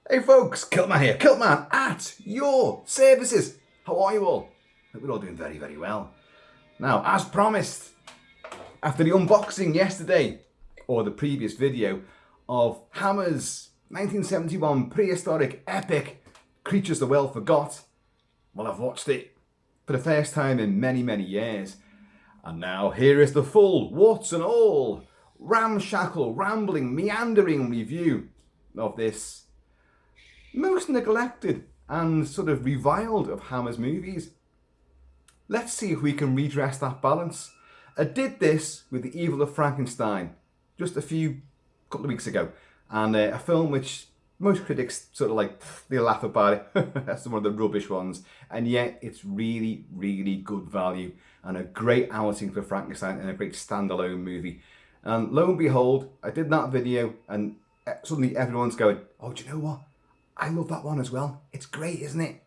Hey folks, Kilt-Man here, Kilt-Man at your services. How are you all? Hope we're all doing very, very well. Now, as promised, after the unboxing yesterday, or the previous video, of Hammer's 1971 prehistoric epic, Creatures the World Forgot, well, I've watched it for the first time in many, many years. And now here is the full, warts and all, ramshackle, rambling, meandering review of this most neglected and sort of reviled of Hammer's movies. Let's see if we can redress that balance. I did this with The Evil of Frankenstein just couple of weeks ago, and a film which most critics sort of like, they laugh about it. That's one of the rubbish ones, and yet it's really, really good value and a great outing for Frankenstein and a great standalone movie. And lo and behold, I did that video and suddenly everyone's going, oh, do you know what? I love that one as well. It's great, isn't it?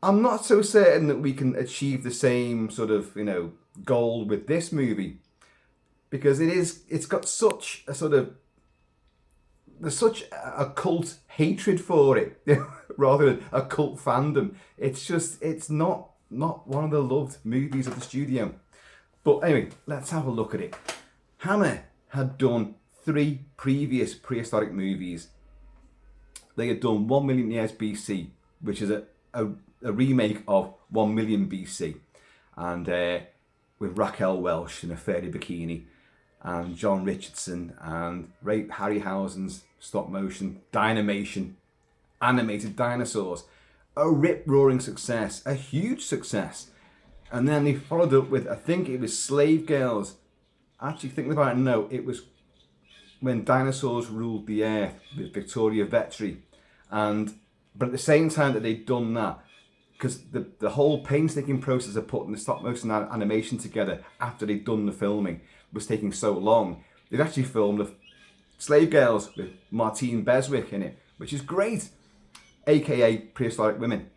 I'm not so certain that we can achieve the same sort of, goal with this movie, because it's got such a sort of, there's such a cult hatred for it rather than a cult fandom. It's not one of the loved movies of the studio. But anyway, let's have a look at it. Hammer had done 3 previous prehistoric movies. They had done 1 million years BC, which is a remake of 1 million BC, and with Raquel Welch in a fairy bikini, and John Richardson, and Ray Harryhausen's stop motion, Dynamation, animated dinosaurs. A rip-roaring success, a huge success. And then they followed up with, I think it was Slave Girls. Actually, thinking about it, no, it was When Dinosaurs Ruled the Earth with Victoria Vetri. But at the same time that they'd done that, because the whole painstaking process of putting the stop motion animation together after they'd done the filming was taking so long, they'd actually filmed Slave Girls with Martine Beswick in it, which is great, aka Prehistoric Women.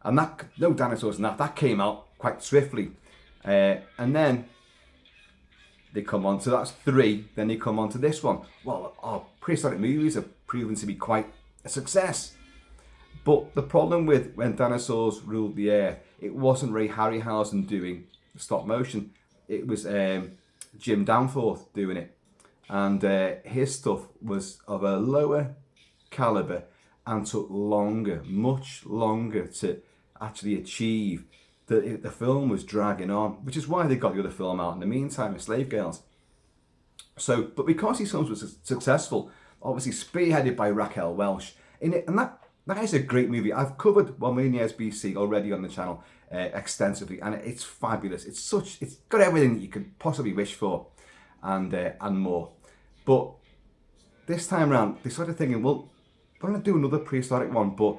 And that, no dinosaurs in that came out quite swiftly. And then they come on to, that's 3, then they come on to this one. Well, our prehistoric movies have proven to be quite a success. But the problem with When Dinosaurs Ruled the Earth, it wasn't Ray Harryhausen doing the stop motion. It was Jim Danforth doing it. And his stuff was of a lower caliber and took longer, much longer to actually achieve. The film was dragging on, which is why they got the other film out in the meantime, Slave Girls. So, but because these films were successful, obviously spearheaded by Raquel Welch in it, and that is a great movie. I've covered 1 million years BC already on the channel extensively, and it's fabulous. It's got everything that you could possibly wish for, and more. But this time around, they started thinking, well, we're going to do another prehistoric one, but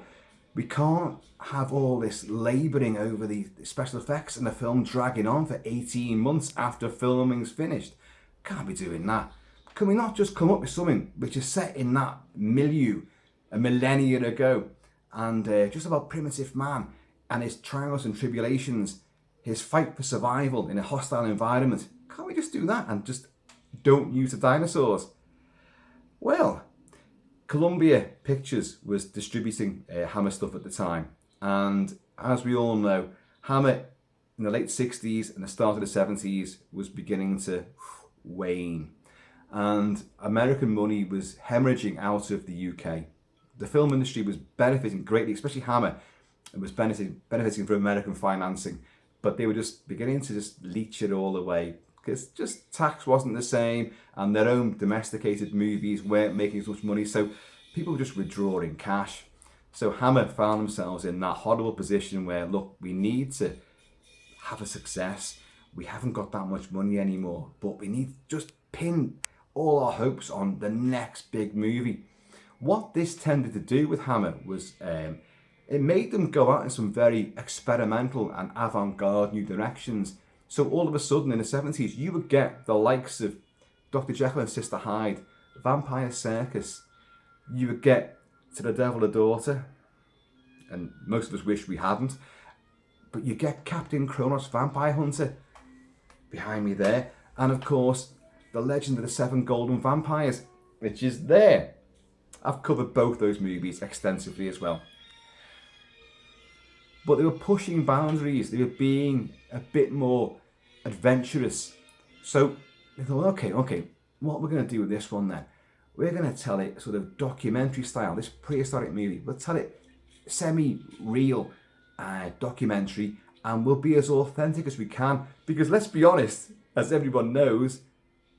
we can't have all this labouring over the special effects and the film dragging on for 18 months after filming's finished. Can't be doing that. Can we not just come up with something which is set in that milieu a millennia ago, and just about primitive man and his trials and tribulations, his fight for survival in a hostile environment? Can't we just do that and just don't use the dinosaurs? Well, Columbia Pictures was distributing Hammer stuff at the time, and as we all know, Hammer in the late 60s and the start of the 70s was beginning to wane, and American money was hemorrhaging out of the UK. The film industry was benefiting greatly, especially Hammer. It was benefiting from American financing, but they were just beginning to just leech it all away, because just tax wasn't the same, and their own domesticated movies weren't making as much money, so people were just withdrawing cash. So Hammer found themselves in that horrible position where, look, we need to have a success. We haven't got that much money anymore, but we need to just pin all our hopes on the next big movie. What this tended to do with Hammer was it made them go out in some very experimental and avant-garde new directions. So all of a sudden in the 70s, you would get the likes of Dr. Jekyll and Sister Hyde, Vampire Circus. You would get To the Devil a Daughter, and most of us wish we hadn't. But you get Captain Kronos Vampire Hunter behind me there. And of course, The Legend of the Seven Golden Vampires, which is there. I've covered both those movies extensively as well. But they were pushing boundaries. They were being a bit more adventurous. So they thought, okay, what we're going to do with this one then? We're going to tell it sort of documentary style, this prehistoric movie. We'll tell it semi-real documentary, and we'll be as authentic as we can. Because let's be honest, as everyone knows,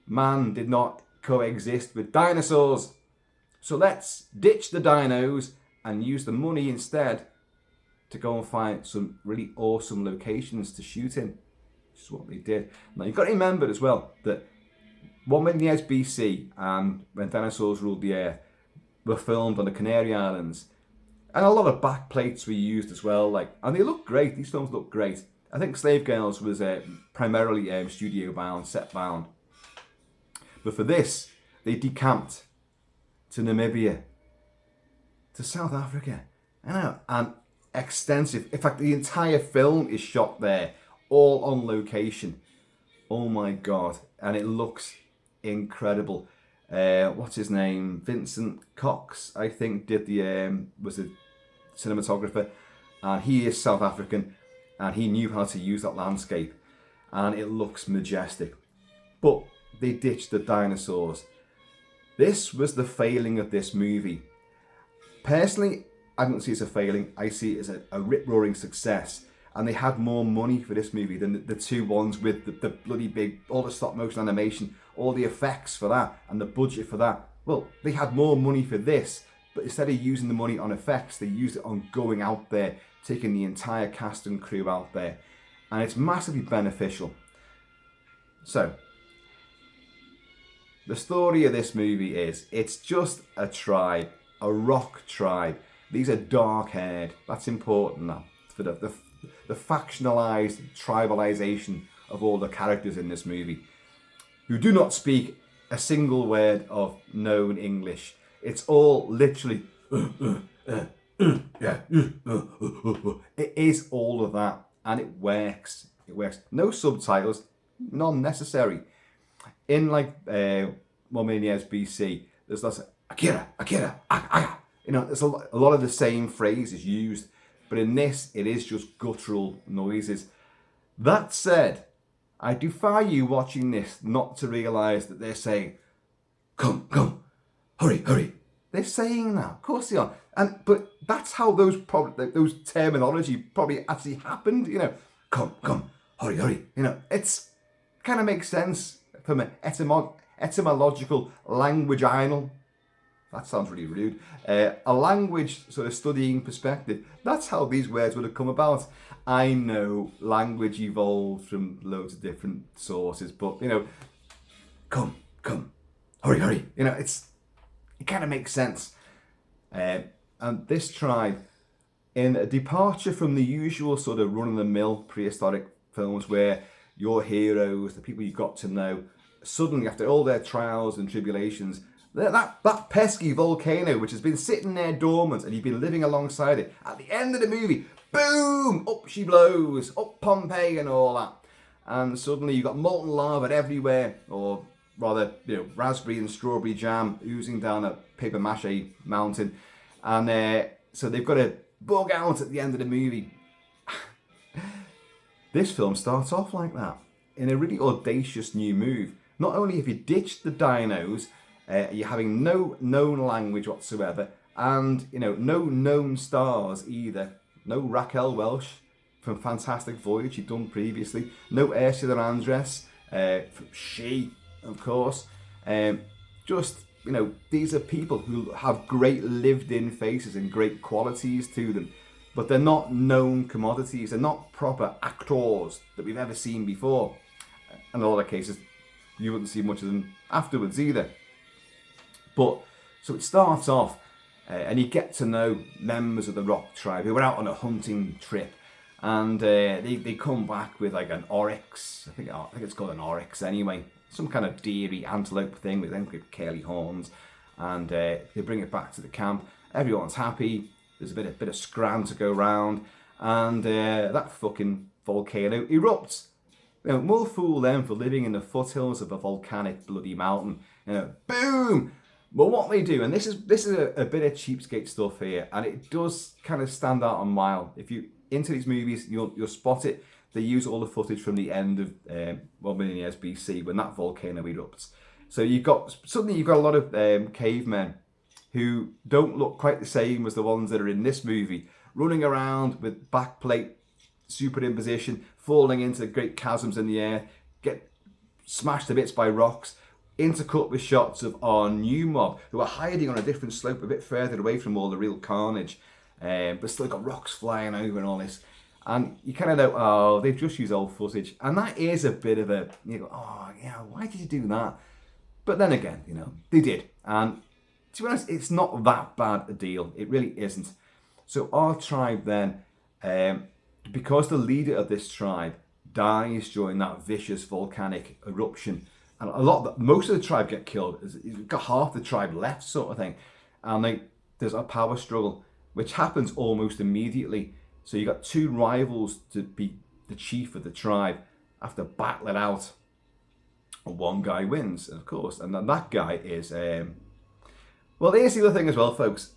man did not coexist with dinosaurs. So let's ditch the dinos and use the money instead to go and find some really awesome locations to shoot in. Which is what they did. Now you've got to remember as well that 1 million years BC and when dinosaurs ruled the earth were filmed on the Canary Islands. And a lot of backplates were used as well, and they look great. These films look great. I think Slave Girls was primarily studio bound, set bound. But for this, they decamped to Namibia, to South Africa, and extensive. In fact, the entire film is shot there, all on location. Oh my God, and it looks incredible. What's his name? Vincent Cox, I think, did was the cinematographer, and he is South African, and he knew how to use that landscape, and it looks majestic. But they ditched the dinosaurs. This was the failing of this movie. Personally, I don't see it as a failing. I see it as a rip-roaring success. And they had more money for this movie than the two ones with the bloody big, all the stop motion animation, all the effects for that, and the budget for that. Well, they had more money for this, but instead of using the money on effects, they used it on going out there, taking the entire cast and crew out there. And it's massively beneficial. So, the story of this movie is, it's just a tribe, a rock tribe. These are dark-haired. That's important now. For the factionalized tribalization of all the characters in this movie, who do not speak a single word of known English. It's all literally, yeah. It is all of that, and it works. It works. No subtitles, none necessary. In 1 million years BC, there's lots of Akira, aga. There's a lot of the same phrases used, but in this, it is just guttural noises. That said, I defy you watching this not to realise that they're saying, come, hurry. They're saying that, of course they are. But that's how those terminology probably actually happened. Come, hurry. It's kind of makes sense from an etymological language-inal. That sounds really rude. A language sort of studying perspective. That's how these words would have come about. I know language evolved from loads of different sources, but come, hurry. It kind of makes sense. And this tribe, in a departure from the usual sort of run-of-the-mill prehistoric films where your heroes, the people you've got to know, suddenly after all their trials and tribulations, that pesky volcano which has been sitting there dormant and you've been living alongside it, at the end of the movie, boom, up she blows, up Pompeii and all that. And suddenly you've got molten lava everywhere, or rather, raspberry and strawberry jam oozing down a paper mache mountain. And so they've got to bug out at the end of the movie. This film starts off like that, in a really audacious new move. Not only have you ditched the dinos, you're having no known language whatsoever, and no known stars either. No Raquel Welch from Fantastic Voyage she'd done previously. No Ursula Andress from She, of course. These are people who have great lived-in faces and great qualities to them, but they're not known commodities. They're not proper actors that we've ever seen before. In a lot of cases, you wouldn't see much of them afterwards either. But so it starts off, and you get to know members of the rock tribe who were out on a hunting trip, and they come back with like an oryx. I think it's called an oryx anyway. Some kind of deery antelope thing with them curly horns, and they bring it back to the camp. Everyone's happy. There's a bit of scran to go round, and that fucking volcano erupts. We'll fool them for living in the foothills of a volcanic bloody mountain. Boom! But what they do, and this is a bit of cheapskate stuff here, and it does kind of stand out a mile. If you into these movies, you'll spot it. They use all the footage from the end of 1 million years BC when that volcano erupts. So you've got a lot of cavemen who don't look quite the same as the ones that are in this movie, running around with backplate superimposition, falling into great chasms in the air, get smashed to bits by rocks, intercut with shots of our new mob who are hiding on a different slope a bit further away from all the real carnage, but still got rocks flying over and all this. And you kind of know, oh, they've just used old footage. And that is a bit of a, you go, oh, yeah, why did you do that? But then again, they did. And to be honest, it's not that bad a deal. It really isn't. So our tribe then, because the leader of this tribe dies during that vicious volcanic eruption, and most of the tribe get killed. You've got half the tribe left, sort of thing, and there's a power struggle which happens almost immediately. So you got two rivals to be the chief of the tribe, have to battle it out, and one guy wins, of course, and then that guy is well, here's the other thing as well, folks.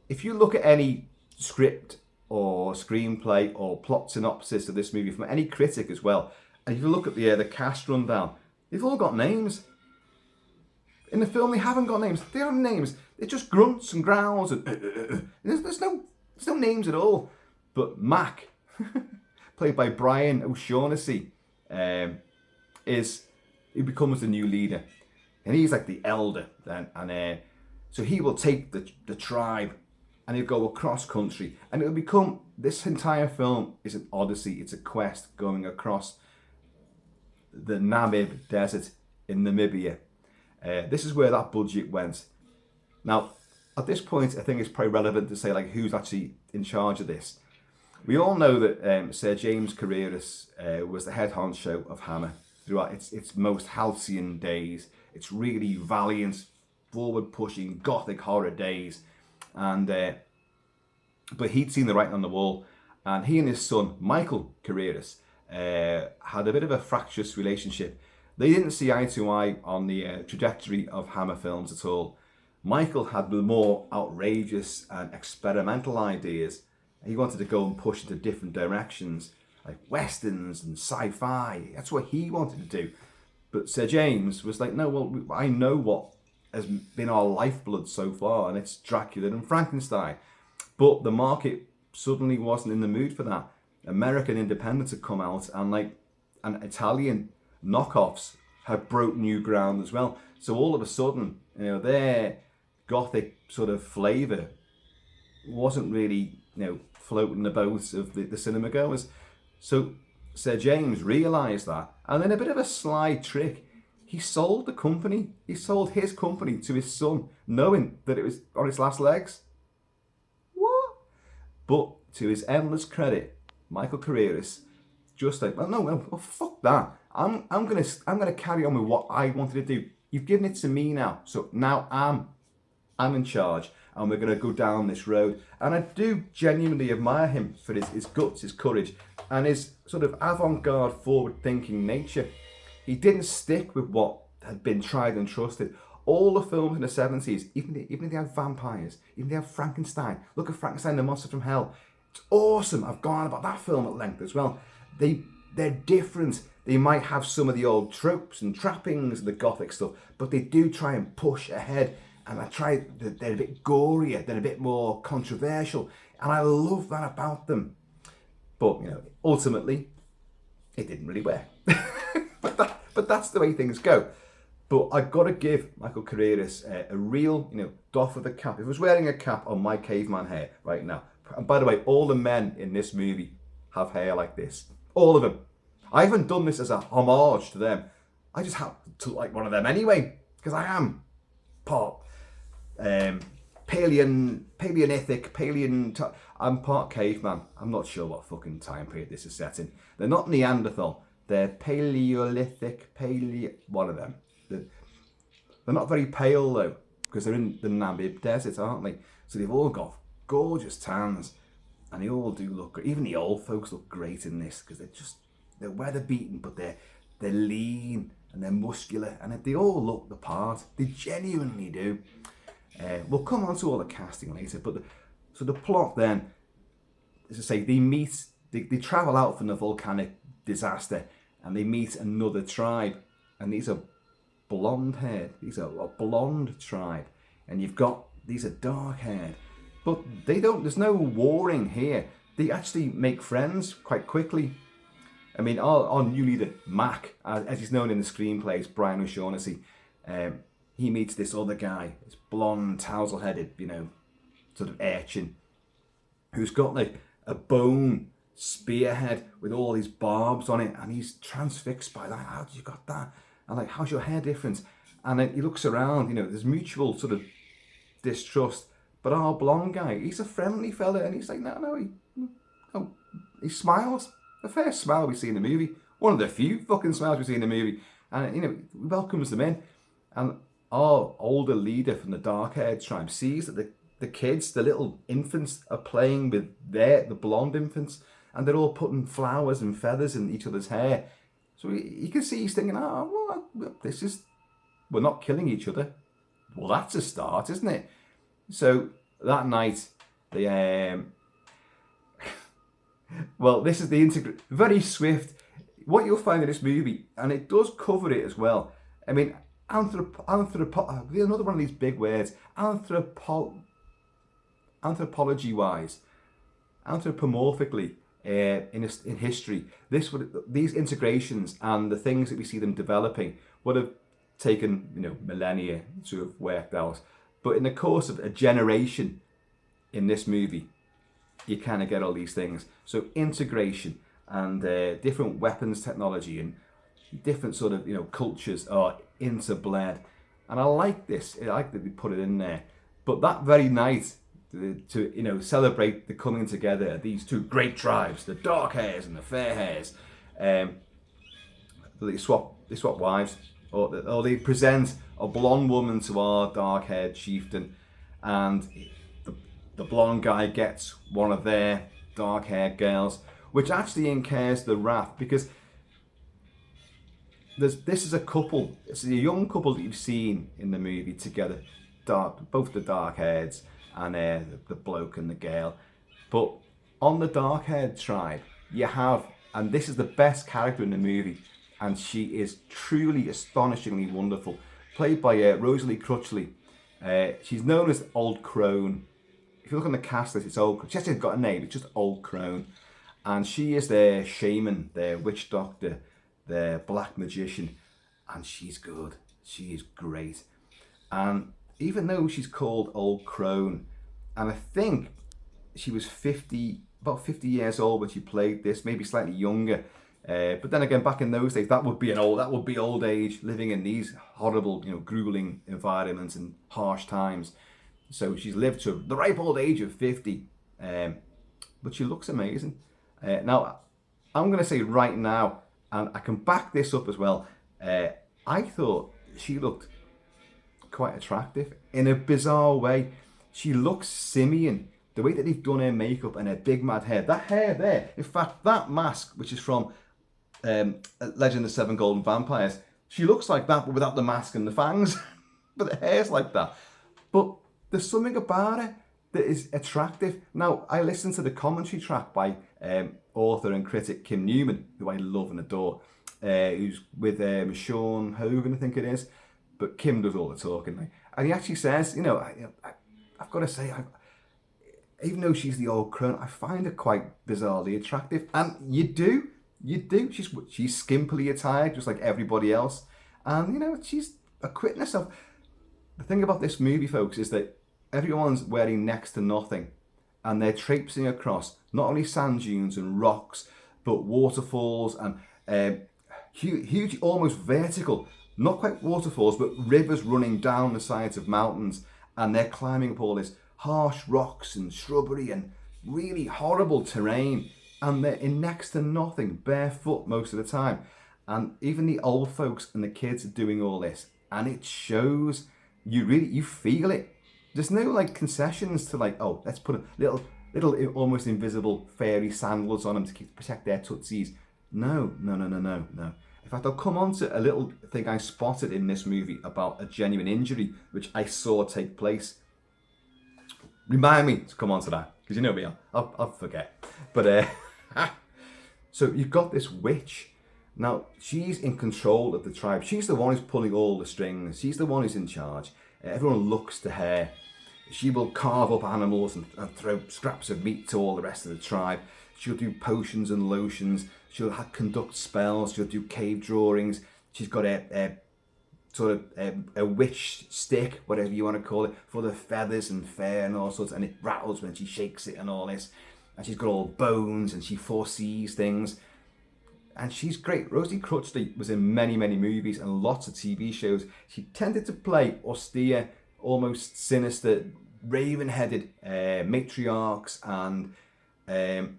If you look at any script or screenplay or plot synopsis of this movie from any critic as well, and if you look at the cast rundown, they've all got names. In the film, they haven't got names. They don't have names. They're just grunts and growls, and there's no names at all. But Mac, played by Brian O'Shaughnessy, he becomes the new leader, and he's like the elder then, and so he will take the tribe, and he'll go across country, and it'll become, this entire film is an odyssey. It's a quest going across the Namib Desert in Namibia. This is where that budget went. Now, at this point, I think it's probably relevant to say who's actually in charge of this. We all know that Sir James Carreras was the head honcho of Hammer throughout its most halcyon days. It's really valiant, forward-pushing, gothic horror days. And but he'd seen the writing on the wall, and he and his son, Michael Carreras, had a bit of a fractious relationship. They didn't see eye to eye on the trajectory of Hammer films at all. Michael had the more outrageous and experimental ideas. He wanted to go and push into different directions, like westerns and sci-fi. That's what he wanted to do. But Sir James was like, no, well, I know what has been our lifeblood so far, and it's Dracula and Frankenstein. But the market suddenly wasn't in the mood for that. American independents had come out, and Italian knockoffs had broke new ground as well. So all of a sudden, their gothic sort of flavour wasn't really, floating the boats of the cinema goers. So Sir James realised that, and then a bit of a sly trick, he sold the company. He sold his company to his son, knowing that it was on its last legs. What? But to his endless credit, Michael Carreras just like, well, fuck that. I'm gonna carry on with what I wanted to do. You've given it to me now, so now I'm in charge, and we're gonna go down this road. And I do genuinely admire him for his guts, his courage, and his sort of avant-garde, forward-thinking nature. He didn't stick with what had been tried and trusted. All the films in the 70s, even if they had vampires, even if they had Frankenstein. Look at Frankenstein, the Monster from Hell. It's awesome. I've gone on about that film at length as well. They're different. They might have some of the old tropes and trappings and the gothic stuff, but they do try and push ahead. And they're a bit gorier, they're a bit more controversial. And I love that about them. But, ultimately, it didn't really work. but that's the way things go. But I've got to give Michael Carreras a real, doff of the cap. If I was wearing a cap on my caveman hair right now, and by the way, all the men in this movie have hair like this. All of them. I haven't done this as a homage to them. I just happen to look like one of them anyway, because I am part Paleolithic, I'm part caveman. I'm not sure what fucking time period this is set in. They're not Neanderthal. They're Paleolithic, one of them. They're not very pale though, because they're in the Namib Desert, aren't they? So they've all got gorgeous tans, and they all do look great. Even the old folks look great in this, because they're weather beaten, but they're lean and they're muscular, and they all look the part. They genuinely do. We'll come on to all the casting later, but the plot then, as I say, they travel out from the volcanic disaster, and they meet another tribe, and these are blonde-haired. These are a blonde tribe, and these are dark-haired, but there's no warring here. They actually make friends quite quickly. I mean, our new leader, Mac, as he's known in the screenplays, Brian O'Shaughnessy, he meets this other guy, this blonde, tousle-headed, sort of urchin, who's got like a bone spearhead with all these barbs on it, and he's transfixed by that. How did you got that? And like, how's your hair different? And then he looks around, there's mutual sort of distrust. But our blonde guy, he's a friendly fella, and he's like, no, he smiles. The first smile we see in the movie, one of the few fucking smiles we see in the movie, and welcomes them in. And our older leader from the dark-haired tribe sees that the kids, the little infants, are playing with the blonde infants, and they're all putting flowers and feathers in each other's hair. So you can see he's thinking, we're not killing each other. Well, that's a start, isn't it? So that night, this is the very swift. What you'll find in this movie, and it does cover it as well. I mean, another one of these big words, anthropology-wise, anthropomorphically, in history, these integrations and the things that we see them developing would have taken millennia to have worked out. But in the course of a generation in this movie, you kind of get all these things. So integration and different weapons technology and different sort of cultures are interbled, and I like this. I like that we put it in there. But that very night, to celebrate the coming together of these two great tribes, the dark hairs and the fair hairs, they swap wives, or they present a blonde woman to our dark-haired chieftain, and the blonde guy gets one of their dark-haired girls, which actually incurs the wrath, because this is a couple. It's a young couple that you've seen in the movie together, both the dark-hairs and the bloke and the girl. But on the dark-haired tribe, you have, and this is the best character in the movie, and she is truly astonishingly wonderful, played by Rosalie Crutchley. She's known as Old Crone. If you look on the cast list, it's Old. She hasn't got a name. It's just Old Crone, and she is their shaman, their witch doctor, their black magician, and she's good. She is great. And even though she's called Old Crone, and I think she was about 50 years old when she played this, maybe slightly younger. But then again, back in those days, that would be old age, living in these horrible, grueling environments and harsh times. So she's lived to the ripe old age of 50, but she looks amazing. Now, I'm going to say right now, and I can back this up as well, I thought she looked quite attractive in a bizarre way. She looks simian. The way that they've done her makeup and her big mad hair, that hair there, in fact, that mask, which is from Legend of the Seven Golden Vampires, she looks like that, but without the mask and the fangs. But the hair's like that. But there's something about her that is attractive. Now, I listened to the commentary track by author and critic Kim Newman, who I love and adore, who's with Sean Hogan, I think it is. But Kim does all the talking. And he actually says, I've got to say, even though she's the Old Crone, I find her quite bizarrely attractive. And you do. She's skimpily attired, just like everybody else. And, she's acquitting herself. The thing about this movie, folks, is that everyone's wearing next to nothing. And they're traipsing across not only sand dunes and rocks, but waterfalls and huge, almost vertical, not quite waterfalls, but rivers running down the sides of mountains. And they're climbing up all this harsh rocks and shrubbery and really horrible terrain, and they're in next to nothing, barefoot most of the time. And even the old folks and the kids are doing all this, and it shows. You feel it. There's no concessions to let's put a little almost invisible fairy sandals on them to protect their tootsies. No. In fact, I'll come on to a little thing I spotted in this movie about a genuine injury, which I saw take place. Remind me to come on to that, because you know me, I'll forget. But, so you've got this witch. Now, she's in control of the tribe. She's the one who's pulling all the strings. She's the one who's in charge. Everyone looks to her. She will carve up animals and throw scraps of meat to all the rest of the tribe. She'll do potions and lotions. She'll conduct spells. She'll do cave drawings. She's got a witch stick, whatever you want to call it, full of feathers and fur and all sorts. And it rattles when she shakes it and all this. And she's got all bones and she foresees things. And she's great. Rosie Crutchley was in many, many movies and lots of TV shows. She tended to play austere, almost sinister, raven-headed matriarchs and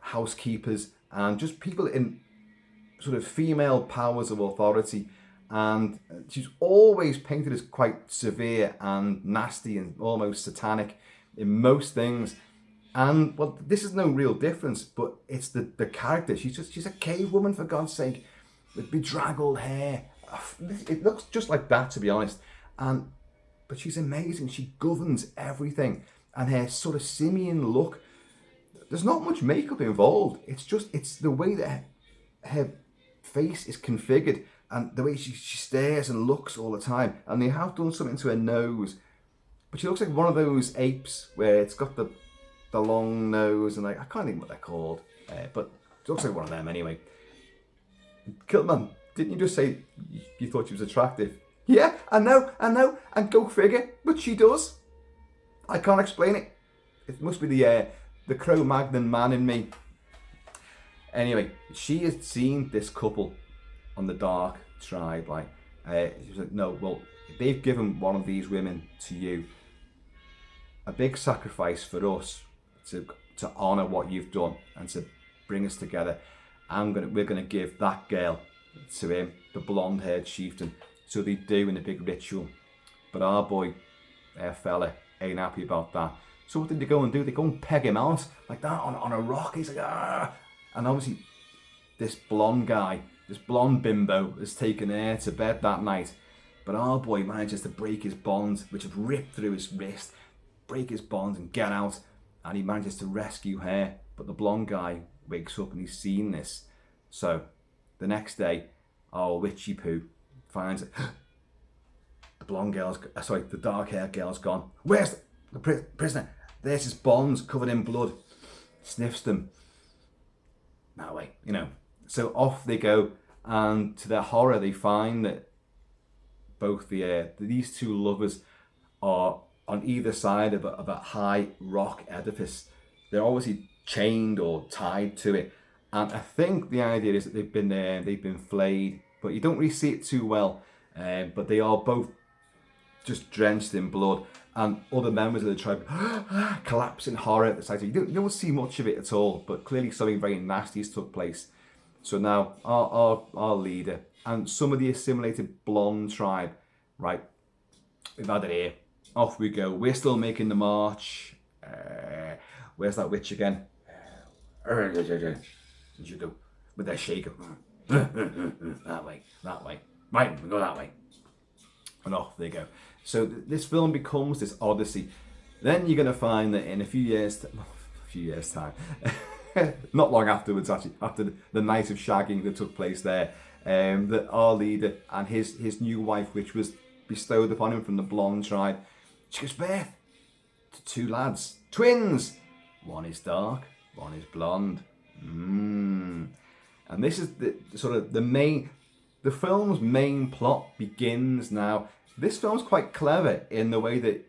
housekeepers and just people in sort of female powers of authority. And she's always painted as quite severe and nasty and almost satanic in most things. And well, this is no real difference, but it's the character. She's a cave woman, for God's sake, with bedraggled hair. It looks just like that, to be honest. But she's amazing. She governs everything, and her sort of simian look. There's not much makeup involved. It's the way that her face is configured and the way she stares and looks all the time. And they have done something to her nose, but she looks like one of those apes where it's got the long nose, and I can't think what they're called, but it looks like one of them anyway. Kilt-Man, didn't you just say you thought she was attractive? Yeah, I know, and go figure, but she does. I can't explain it. It must be the Cro-Magnon man in me. Anyway, she has seen this couple on the Dark Tribe, she was like, no, well, they've given one of these women to you. A big sacrifice for us to honour what you've done and to bring us together. We're gonna give that girl to him, the blonde-haired chieftain. So they do in a big ritual. But our boy, our fella, ain't happy about that. So what did they go and do? They go and peg him out like that on a rock. He's like, ah! And obviously, this blonde guy, this blonde bimbo, has taken her to bed that night. But our boy manages to break his bonds, which have ripped through his wrist, break his bonds and get out. And he manages to rescue her. But the blonde guy wakes up and he's seen this. So the next day, our witchy poo finds it. The dark-haired girl's gone. Where's the prisoner? There's his bonds covered in blood. Sniffs them. That way, So off they go, and to their horror, they find that both these two lovers are on either side of a high rock edifice. They're obviously chained or tied to it, and I think the idea is that they've been flayed, but you don't really see it too well. But they are both just drenched in blood, and other members of the tribe collapse in horror at the sight. You don't see much of it at all, but clearly something very nasty has took place. So now our leader and some of the assimilated blonde tribe, right, we've had it here. Off we go. We're still making the march. Where's that witch again? You go with their shaker. That way. Right, we go that way. And off they go. So this film becomes this odyssey. Then you're going to find that in a few years time, not long afterwards actually, after the night of shagging that took place there, that our leader and his new wife, which was bestowed upon him from the blonde tribe, she gives birth to two lads, twins. One is dark, one is blonde. And this is the film's main plot begins now. This film's quite clever in the way that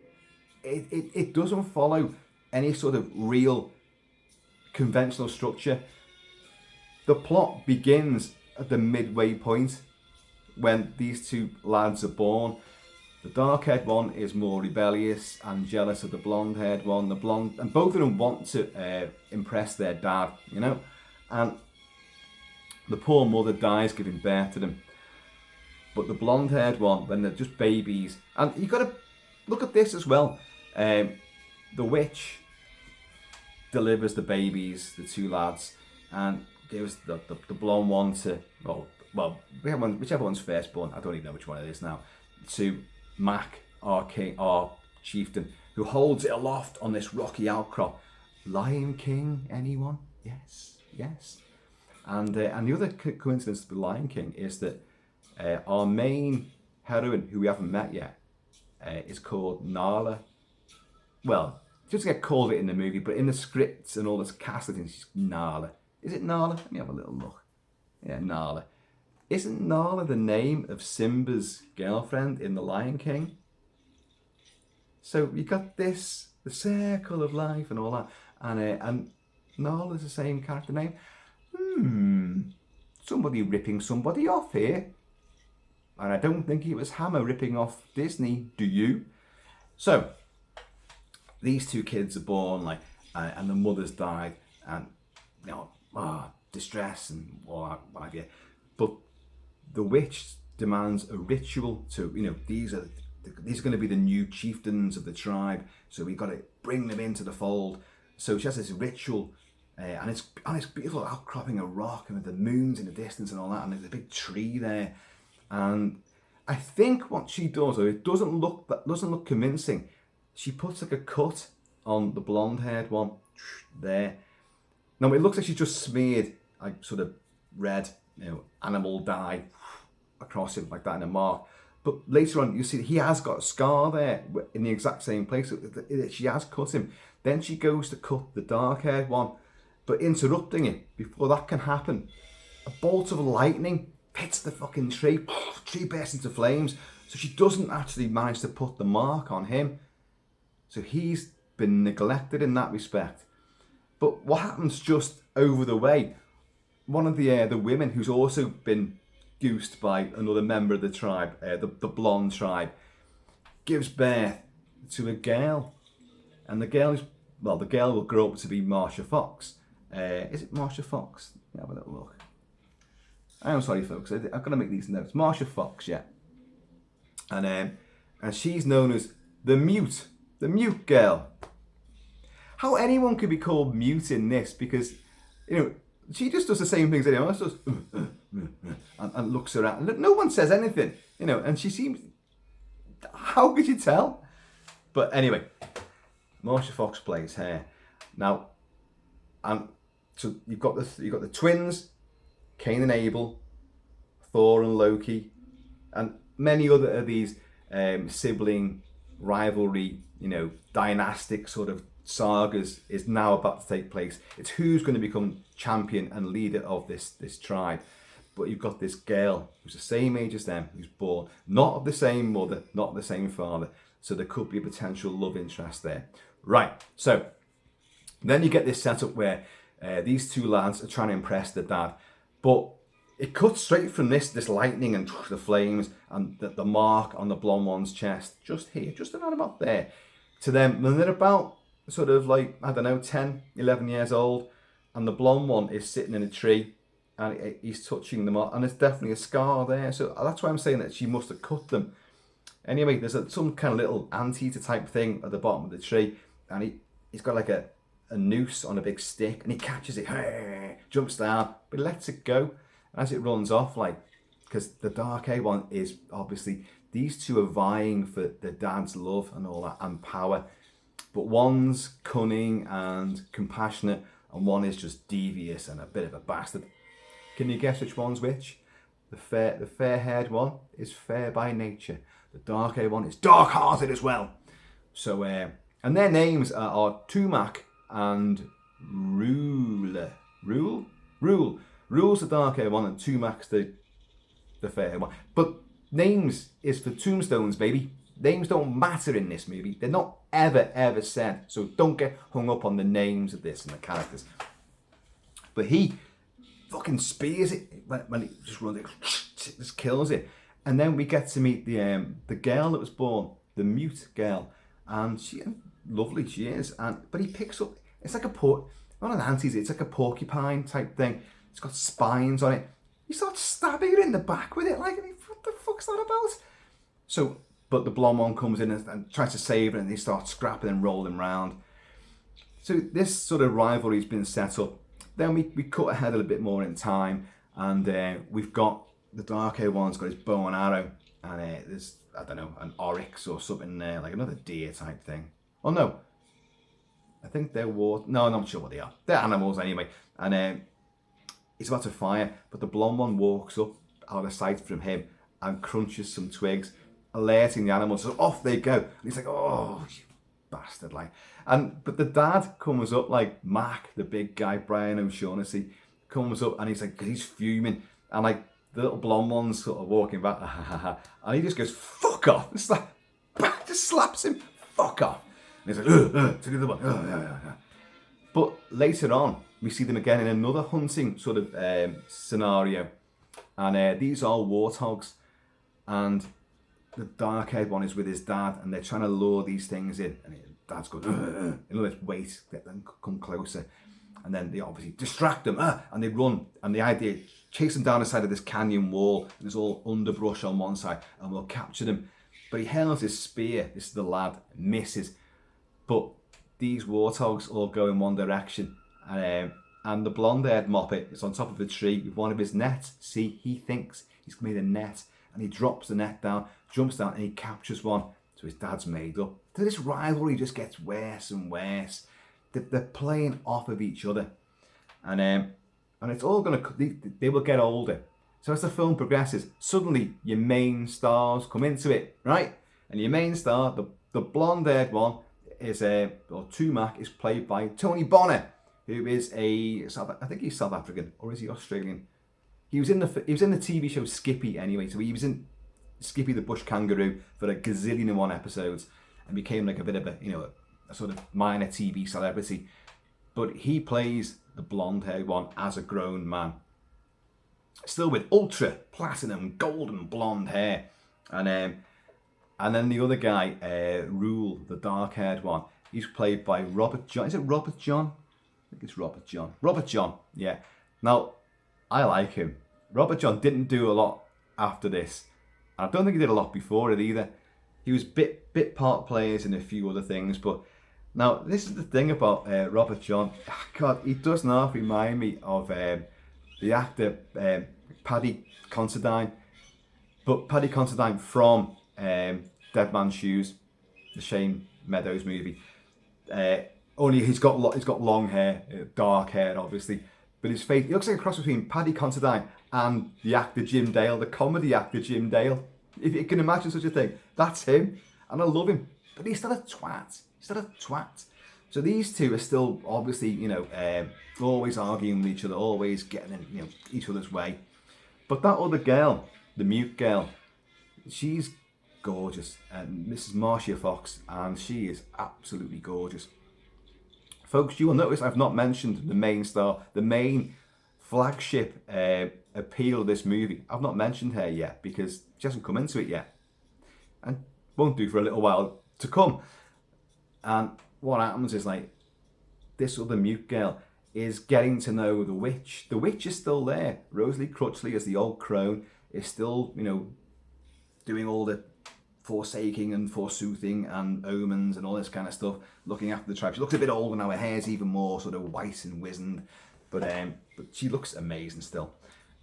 it doesn't follow any sort of real conventional structure. The plot begins at the midway point when these two lads are born. The dark-haired one is more rebellious and jealous of the blonde-haired one. And both of them want to impress their dad, And the poor mother dies giving birth to them. But the blonde-haired one, when they're just babies, and you got to look at this as well. The witch delivers the babies, the two lads, and gives the blonde one to, well, well, whichever one's firstborn, I don't even know which one it is now, to Mac, our king, our chieftain, who holds it aloft on this rocky outcrop. Lion King, anyone? Yes, yes. And the other coincidence with the Lion King is that our main heroine, who we haven't met yet, is called Nala. Well, she doesn't get called it in the movie, but in the scripts and all this cast of things, she's Nala. Is it Nala? Let me have a little look. Yeah, Nala. Isn't Nala the name of Simba's girlfriend in The Lion King? So you got this, the circle of life and all that, and Nala's the same character name. Somebody ripping somebody off here. And I don't think it was Hammer ripping off Disney, do you? So, these two kids are born, like, and the mother's died, and, you know, distress and all that, what have you. But the witch demands a ritual to, you know, these are going to be the new chieftains of the tribe, so we've got to bring them into the fold. So she has this ritual, and it's beautiful, outcropping a rock, and with the moons in the distance and all that, and there's a big tree there. And I think what she does, or it doesn't look convincing, she puts like a cut on the blonde-haired one there. Now it looks like she just smeared like sort of red, you know, animal dye across him like that in a mark. But later on, you see he has got a scar there in the exact same place. She has cut him. Then she goes to cut the dark-haired one, but interrupting it before that can happen, a bolt of lightning hits the fucking tree. Tree bursts into flames. So she doesn't actually manage to put the mark on him. So he's been neglected in that respect. But what happens just over the way? One of the women who's also been goosed by another member of the tribe, the blonde tribe, gives birth to a girl, and the girl will grow up to be Marsha Fox. Is it Marsha Fox? Let me have a little look. I'm sorry, folks. I've got to make these notes. Marsha Fox, yeah, and she's known as the mute girl. How anyone could be called mute in this? Because, you know, she just does the same things anyone else does, and looks around. No one says anything, you know, and she seems. How could you tell? But anyway, Marsha Fox plays her now, and so you've got the twins, Cain and Abel, Thor and Loki, and many other of these sibling rivalry, you know, dynastic sort of sagas is now about to take place. It's who's going to become champion and leader of this tribe. But you've got this girl who's the same age as them, who's born not of the same mother, not the same father. So there could be a potential love interest there. Right, so then you get this setup where these two lads are trying to impress the dad. But it cuts straight from this lightning and the flames and the mark on the blonde one's chest, just here, just around about there, to them when they're about sort of like, I don't know, 10, 11 years old, and the blonde one is sitting in a tree and he's touching them, and there's definitely a scar there. So that's why I'm saying that she must have cut them. Anyway, there's some kind of little anteater type thing at the bottom of the tree, and he's got like a noose on a big stick, and he catches it, jumps down, but lets it go. As it runs off, like, because the dark-haired one is obviously, these two are vying for the dad's love and all that, and power. But one's cunning and compassionate, and one is just devious and a bit of a bastard. Can you guess which one's which? The fair-haired one is fair by nature. The dark-haired one is dark-hearted as well. So, and their names are Tumac and Rule. Rule's the dark-haired one, and Tumac's the fair-haired one. But names is for tombstones, baby. Names don't matter in this movie. They're not ever said. So don't get hung up on the names of this and the characters. But he fucking spears it when he just runs it, just kills it. And then we get to meet the girl that was born, the mute girl, and she lovely she is. But he picks up, it's like not an anteater, it's like a porcupine type thing. It's got spines on it. He starts stabbing her in the back with it. Like, what the fuck's that about? So, but the blonde one comes in and tries to save her, and they start scrapping and rolling around. So this sort of rivalry's been set up. Then we cut ahead a little bit more in time, and we've got the dark-haired one's got his bow and arrow, and there's, I don't know, an oryx or something there, like another deer type thing. Oh no, I think they're no, I'm not sure what they are. They're animals anyway. And he's about to fire, but the blonde one walks up out of sight from him and crunches some twigs, alerting the animals. So off they go. And he's like, oh, you bastard, like. But the dad comes up, like Mark, the big guy, Brian O'Shaughnessy, comes up and he's like, cause he's fuming. And like the little blonde one's sort of walking back, and he just goes, fuck off. It's like, just slaps him, fuck off. And he's like, to the other one, yeah. But later on, we see them again in another hunting sort of scenario. And these are warthogs. And the dark-haired one is with his dad, and they're trying to lure these things in. And dad's going, in other words, wait, let them come closer. And then they obviously distract them, and they run. And the idea, chase them down the side of this canyon wall, and there's all underbrush on one side, and we'll capture them. But he hurls his spear, this is the lad, misses. But these warthogs all go in one direction. And the blonde-haired moppet is on top of a tree with one of his nets. See, he thinks he's made a net, and he drops the net down, jumps down, and he captures one. So his dad's made up. So this rivalry just gets worse and worse. They're playing off of each other. And it's all going to... They will get older. So as the film progresses, suddenly your main stars come into it, right? And your main star, the blonde-haired one, is Tumac, is played by Tony Bonner, who is I think he's South African, or is he Australian? He was in the TV show Skippy anyway, so he was in Skippy the Bush Kangaroo for a gazillion and one episodes, and became like a bit of a sort of minor TV celebrity. But he plays the blonde-haired one as a grown man, still with ultra platinum golden blonde hair, and then the other guy, Rule, the dark-haired one, he's played by Robert John. Is it Robert John? I think it's Robert John. Robert John, yeah. Now, I like him. Robert John didn't do a lot after this. I don't think he did a lot before it either. He was bit part players in a few other things, but now this is the thing about Robert John. God, he does not remind me of the actor Paddy Considine, but Paddy Considine from Dead Man's Shoes, the Shane Meadows movie. Only he's got long hair, dark hair, obviously, but his face, he looks like a cross between Paddy Considine and the actor Jim Dale, the comedy actor Jim Dale. If you can imagine such a thing, that's him, and I love him. But he's still a twat. So these two are still obviously, always arguing with each other, always getting in, each other's way. But that other girl, the mute girl, she's gorgeous, and Mrs. Marcia Fox, and she is absolutely gorgeous. Folks, you will notice I've not mentioned the main star, the main flagship appeal of this movie. I've not mentioned her yet because she hasn't come into it yet, and won't do for a little while to come. And what happens is, like, this other mute girl is getting to know the witch. The witch is still there. Rosalie Crutchley as the old crone is still, doing all the forsaking and forsoothing and omens and all this kind of stuff, looking after the tribe. She looks a bit older now. Her hair's even more sort of white and wizened, but she looks amazing still,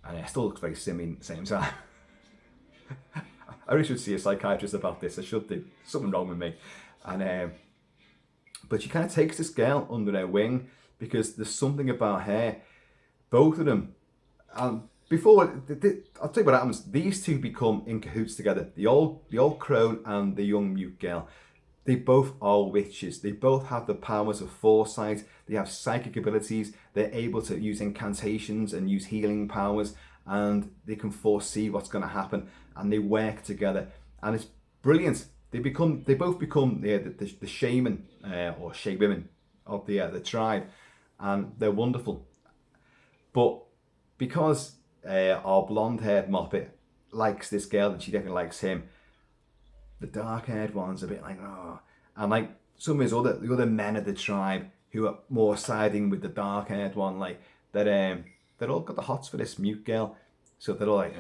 and still looks very simmy at the same time. I really should see a psychiatrist about this. I should do. Something wrong with me. And but she kind of takes this girl under her wing because there's something about her. Both of them, before I'll tell you what happens. These two become in cahoots together. The old crone and the young mute girl. They both are witches. They both have the powers of foresight. They have psychic abilities. They're able to use incantations and use healing powers, and they can foresee what's going to happen. And they work together, and it's brilliant. They both become the shaman or shawomen of the tribe, and they're wonderful. But because our blonde-haired moppet likes this girl and she definitely likes him, the dark-haired one's a bit like, oh. And like some of the other men of the tribe who are more siding with the dark-haired one, like they're all got the hots for this mute girl. So they're all like,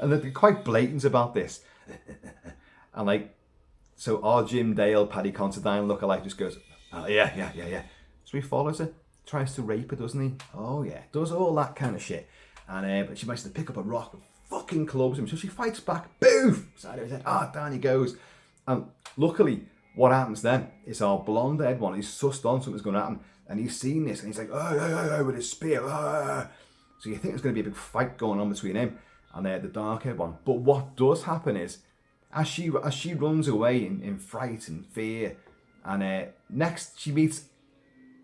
and they're quite blatant about this. And like, so our Jim Dale, Paddy Considine lookalike just goes, oh, yeah. So he follows her, tries to rape her, doesn't he? Oh yeah, does all that kind of shit. and but she manages to pick up a rock and fucking clubs him. So she fights back, boom, side of his head, down he goes. And luckily, what happens then is our blonde-haired one, he's sussed on something's going to happen, and he's seen this, and he's like, oh, with his spear, So you think there's going to be a big fight going on between him and the dark-haired one. But what does happen is, as she runs away in fright and fear, and next she meets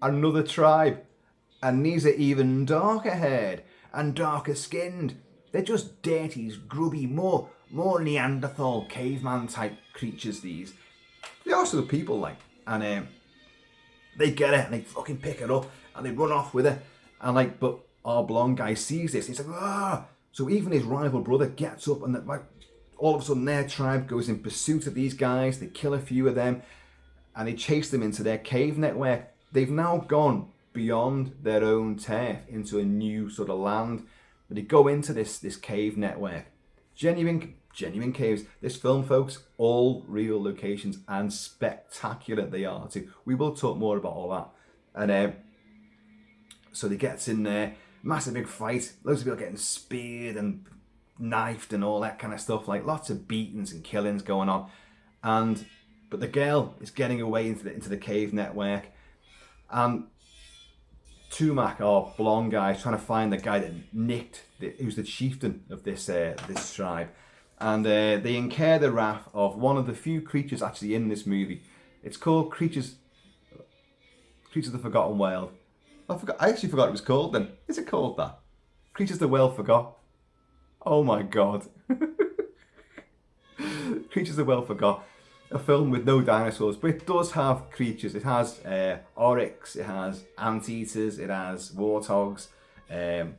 another tribe, and these are even darker haired and darker skinned. They're just dirty, grubby, more Neanderthal caveman type creatures. These, they are sort of people like, and they get it and they fucking pick it up and they run off with it, and like, but our blonde guy sees this and he's like, ah. So even his rival brother gets up, and like, all of a sudden their tribe goes in pursuit of these guys. They kill a few of them and they chase them into their cave network. They've now gone beyond their own turf into a new sort of land. But they go into this cave network. Genuine caves. This film, folks, all real locations, and spectacular they are too. We will talk more about all that. And so they get in there, massive big fight, loads of people getting speared and knifed and all that kind of stuff, like lots of beatings and killings going on. But the girl is getting away into the cave network, and Tumac, our blonde guy, is trying to find the guy that nicked, who's the chieftain of this tribe, and they incur the wrath of one of the few creatures actually in this movie. It's called Creatures of the Forgotten World. I actually forgot it was called then. Is it called that? Creatures the World Forgot. Oh my god. Creatures the World Forgot. A film with no dinosaurs, but it does have creatures. It has oryx, it has anteaters, it has warthogs,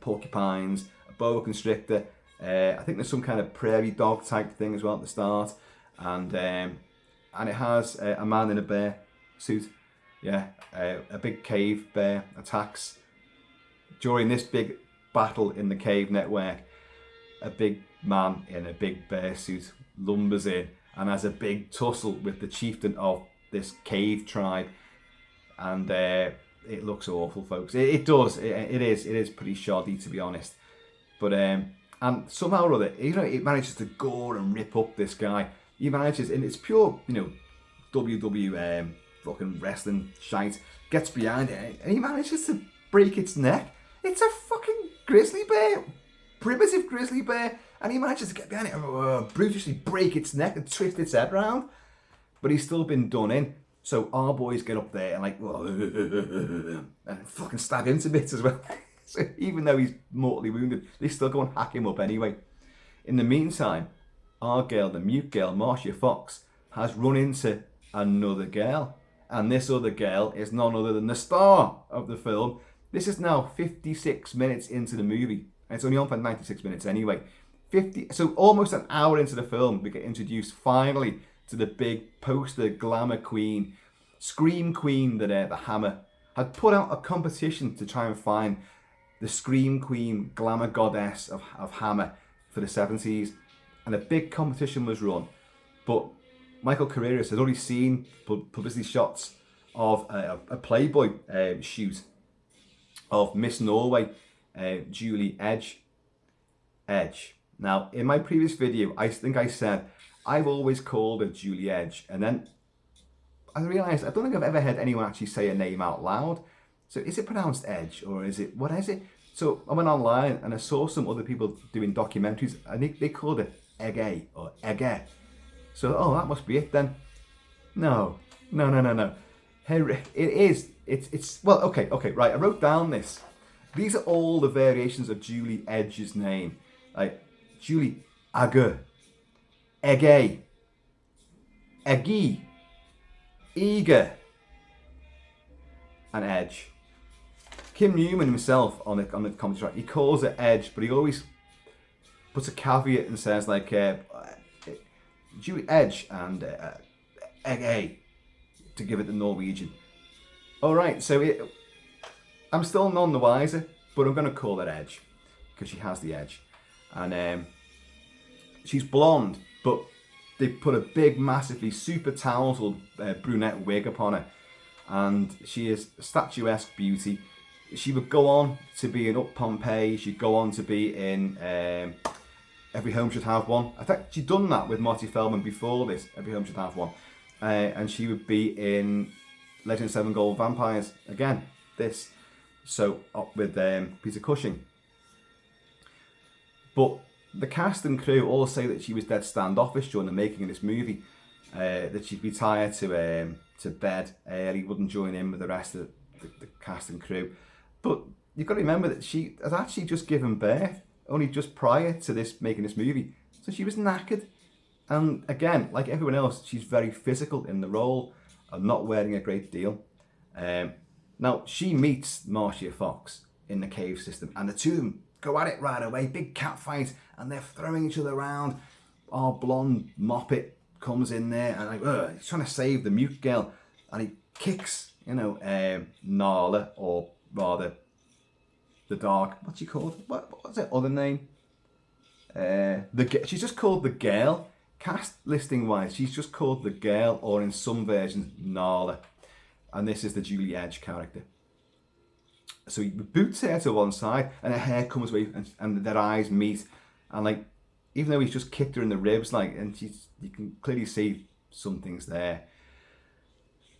porcupines, a boa constrictor. I think there's some kind of prairie dog type thing as well at the start, and it has a man in a bear suit. Yeah, a big cave bear attacks during this big battle in the cave network. A big man in a big bear suit lumbers in and has a big tussle with the chieftain of this cave tribe, and it looks awful, folks. It does. It is pretty shoddy, to be honest. But and somehow or other, it manages to gore and rip up this guy. He manages, and it's pure, WWE fucking wrestling shite. Gets behind it, and he manages to break its neck. It's a fucking grizzly bear, primitive grizzly bear. And he manages to get behind it and brutally break its neck and twist its head round. But he's still been done in. So our boys get up there and like, and fucking stab him to bits as well. So even though he's mortally wounded, they still go and hack him up anyway. In the meantime, our girl, the mute girl, Marcia Fox, has run into another girl. And this other girl is none other than the star of the film. This is now 56 minutes into the movie. And it's only on for 96 minutes anyway. So almost an hour into the film, we get introduced finally to the big poster glamour queen, scream queen that the Hammer had put out a competition to try and find the scream queen, glamour goddess of Hammer for the 70s, and a big competition was run. But Michael Carreras had already seen publicity shots of a Playboy shoot of Miss Norway, Julie Ege. Now, in my previous video, I think I said I've always called her Julie Ege, and then I realised I don't think I've ever heard anyone actually say her name out loud. So is it pronounced Edge, or is it, what is it? So I went online and I saw some other people doing documentaries, and they called it Ege or Ege. So, that must be it then. No. It's well, okay, right. I wrote down this. These are all the variations of Julie Ege's name. Like Julie Ege, Ege, Ege, Ege, and Edge. Kim Newman himself on the commentary track, he calls it Edge, but he always puts a caveat and says like Julie Ege and Ege to give it the Norwegian. Alright, so I'm still none the wiser, but I'm going to call it Edge because she has the edge. And she's blonde, but they put a big, massively super talented brunette wig upon her, and she is a statuesque beauty. she would go on to be in Up Pompeii. She'd go on to be in Every Home Should Have One. I think she'd done that with Marty Feldman before this, Every Home Should Have One. And she would be in Legend of Seven Gold Vampires. Again, this. So, up with Peter Cushing. But the cast and crew all say that she was dead standoffish during the making of this movie. That she'd retire to bed early, wouldn't join in with the rest of the cast and crew. But you've got to remember that she had actually just given birth, only just prior to this making this movie. So she was knackered. And again, like everyone else, she's very physical in the role of not wearing a great deal. Now, she meets Marcia Fox in the cave system, and the two of them go at it right away. Big cat fight, and they're throwing each other around. Our blonde moppet comes in there, and he's trying to save the mute girl, and he kicks, Nala, or rather, the dark. What's she called? What's her other name? She's just called the girl. Cast listing wise, she's just called the girl, or in some versions, Nala. And this is the Julie Ege character. So he boots her to one side, and her hair comes away, and their eyes meet. And even though he's just kicked her in the ribs, and you can clearly see something's there.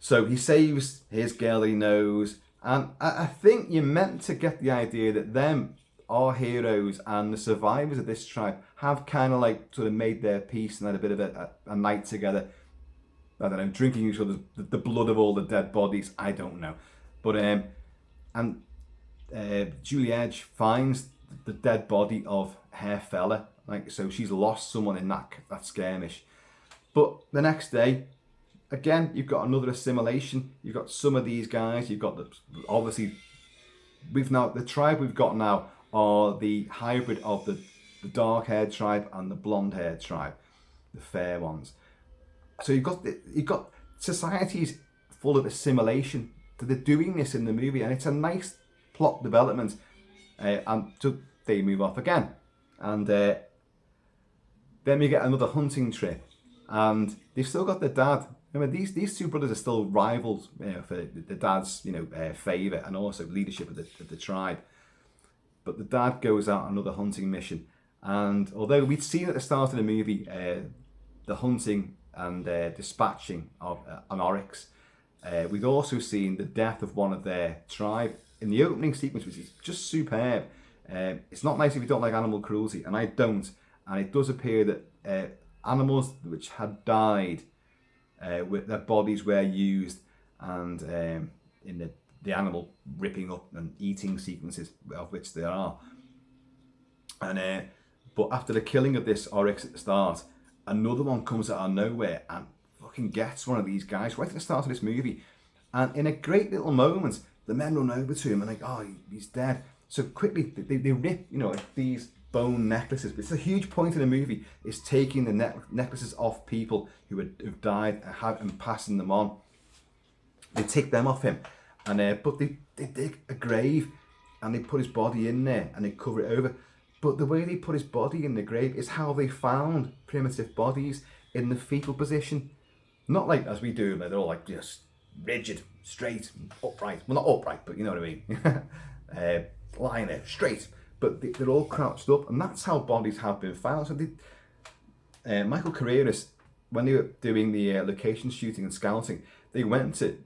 So he saves his girl that he knows, and I think you're meant to get the idea that them, our heroes, and the survivors of this tribe have kind of sort of made their peace and had a bit of a night together. I don't know, drinking each other's the blood of all the dead bodies. I don't know, but Julie Ege finds the dead body of her fella. So she's lost someone in that skirmish. But the next day, again, you've got another assimilation. You've got some of these guys. You've got the tribe we've got now are the hybrid of the dark-haired tribe and the blonde-haired tribe, the fair ones. So you've got societies full of assimilation. They're doing this in the movie, and it's a nice plot development. And so they move off again, and then we get another hunting trip, and they've still got the dad. Remember, these two brothers are still rivals for the dad's favour and also leadership of the tribe. But the dad goes out on another hunting mission, and although we'd seen at the start of the movie the hunting and dispatching of an oryx, we'd also seen the death of one of their tribe in the opening sequence, which is just superb. It's not nice if you don't like animal cruelty, and I don't. And it does appear that animals which had died, with their bodies were used, and in the animal ripping up and eating sequences, of which there are. And but after the killing of this oryx at the start, another one comes out of nowhere and fucking gets one of these guys right at the start of this movie. And in a great little moment, the men run over to him and he's dead. So quickly they rip, these bone necklaces. It's a huge point in the movie, is taking the necklaces off people who've died and passing them on. They take them off him, and but they dig a grave and they put his body in there and they cover it over. But the way they put his body in the grave is how they found primitive bodies, in the fetal position. Not like as we do, where they're all just rigid, straight, upright. Well, not upright, but you know what I mean. Lying there, straight. But they're all crouched up, and that's how bodies have been found. So Michael Carreras, when they were doing the location shooting and scouting, they went to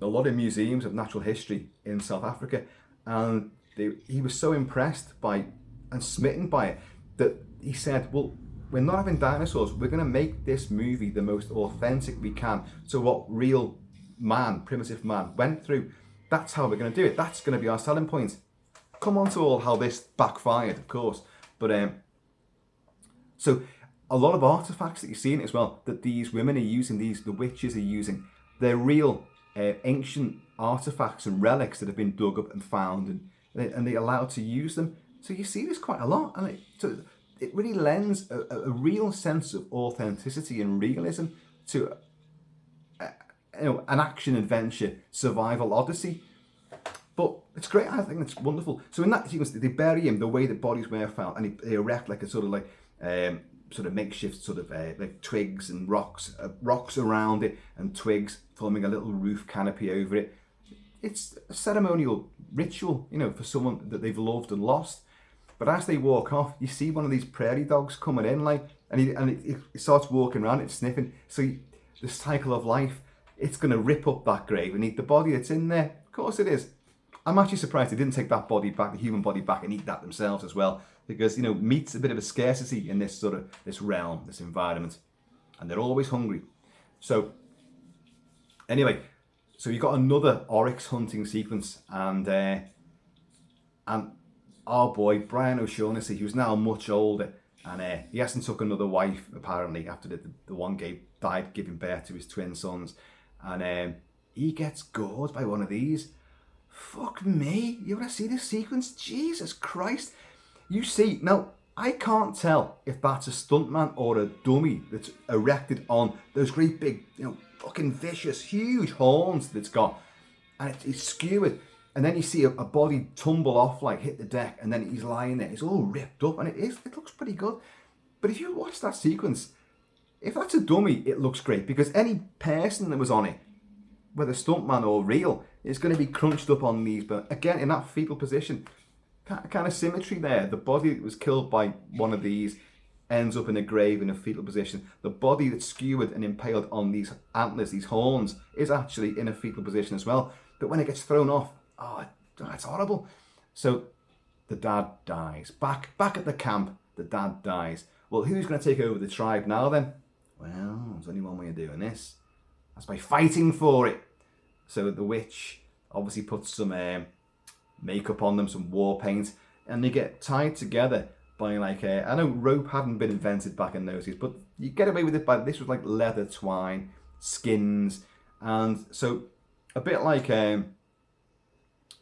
a lot of museums of natural history in South Africa, and he was so impressed by and smitten by it that he said, well, we're not having dinosaurs, we're going to make this movie the most authentic we can. So what real man, primitive man, went through, that's how we're going to do it. That's going to be our selling point. Come on to all how this backfired, of course. But so a lot of artifacts that you're seeing as well, that these women are using, the witches are using, they're real ancient artifacts and relics that have been dug up and found, and they're allowed to use them. So you see this quite a lot, and it really lends a real sense of authenticity and realism to an action adventure survival odyssey. But it's great. I think it's wonderful. So in that sequence, they bury him the way that bodies were found, and they erect a sort of makeshift twigs and rocks around it, and twigs forming a little roof canopy over it. It's a ceremonial ritual, you know, for someone that they've loved and lost. But as they walk off, you see one of these prairie dogs coming in, like, and it starts walking around, it's sniffing. So the cycle of life, it's going to rip up that grave and eat the body that's in there. Of course it is. I'm actually surprised they didn't take that body back, the human body back, and eat that themselves as well. Because, you know, meat's a bit of a scarcity in this sort of, this realm, this environment. And they're always hungry. So, anyway, so you got another oryx hunting sequence, and our boy, Brian O'Shaughnessy, who's now much older, and he hasn't took another wife, apparently, after the one died giving birth to his twin sons. And he gets gored by one of these. Fuck me, you want to see this sequence? Jesus Christ. You see, now, I can't tell if that's a stuntman or a dummy that's erected on those great big, you know, fucking vicious, huge horns that it's got. And it's skewered. And then you see a body tumble off, like hit the deck, and then he's lying there. It's all ripped up, and it looks pretty good. But if you watch that sequence, if that's a dummy, it looks great, because any person that was on it, whether stuntman or real, is going to be crunched up on these, but again, in that fetal position, kind of symmetry there. The body that was killed by one of these ends up in a grave in a fetal position. The body that's skewered and impaled on these antlers, these horns, is actually in a fetal position as well. But when it gets thrown off, oh, it's horrible. So the dad dies. Back at the camp, the dad dies. Well, who's going to take over the tribe now then? Well, there's only one way of doing this. That's by fighting for it. So the witch obviously puts some makeup on them, some war paint, and they get tied together by like I know rope hadn't been invented back in those days, but you get away with it by, this was like leather twine, skins, and so a bit like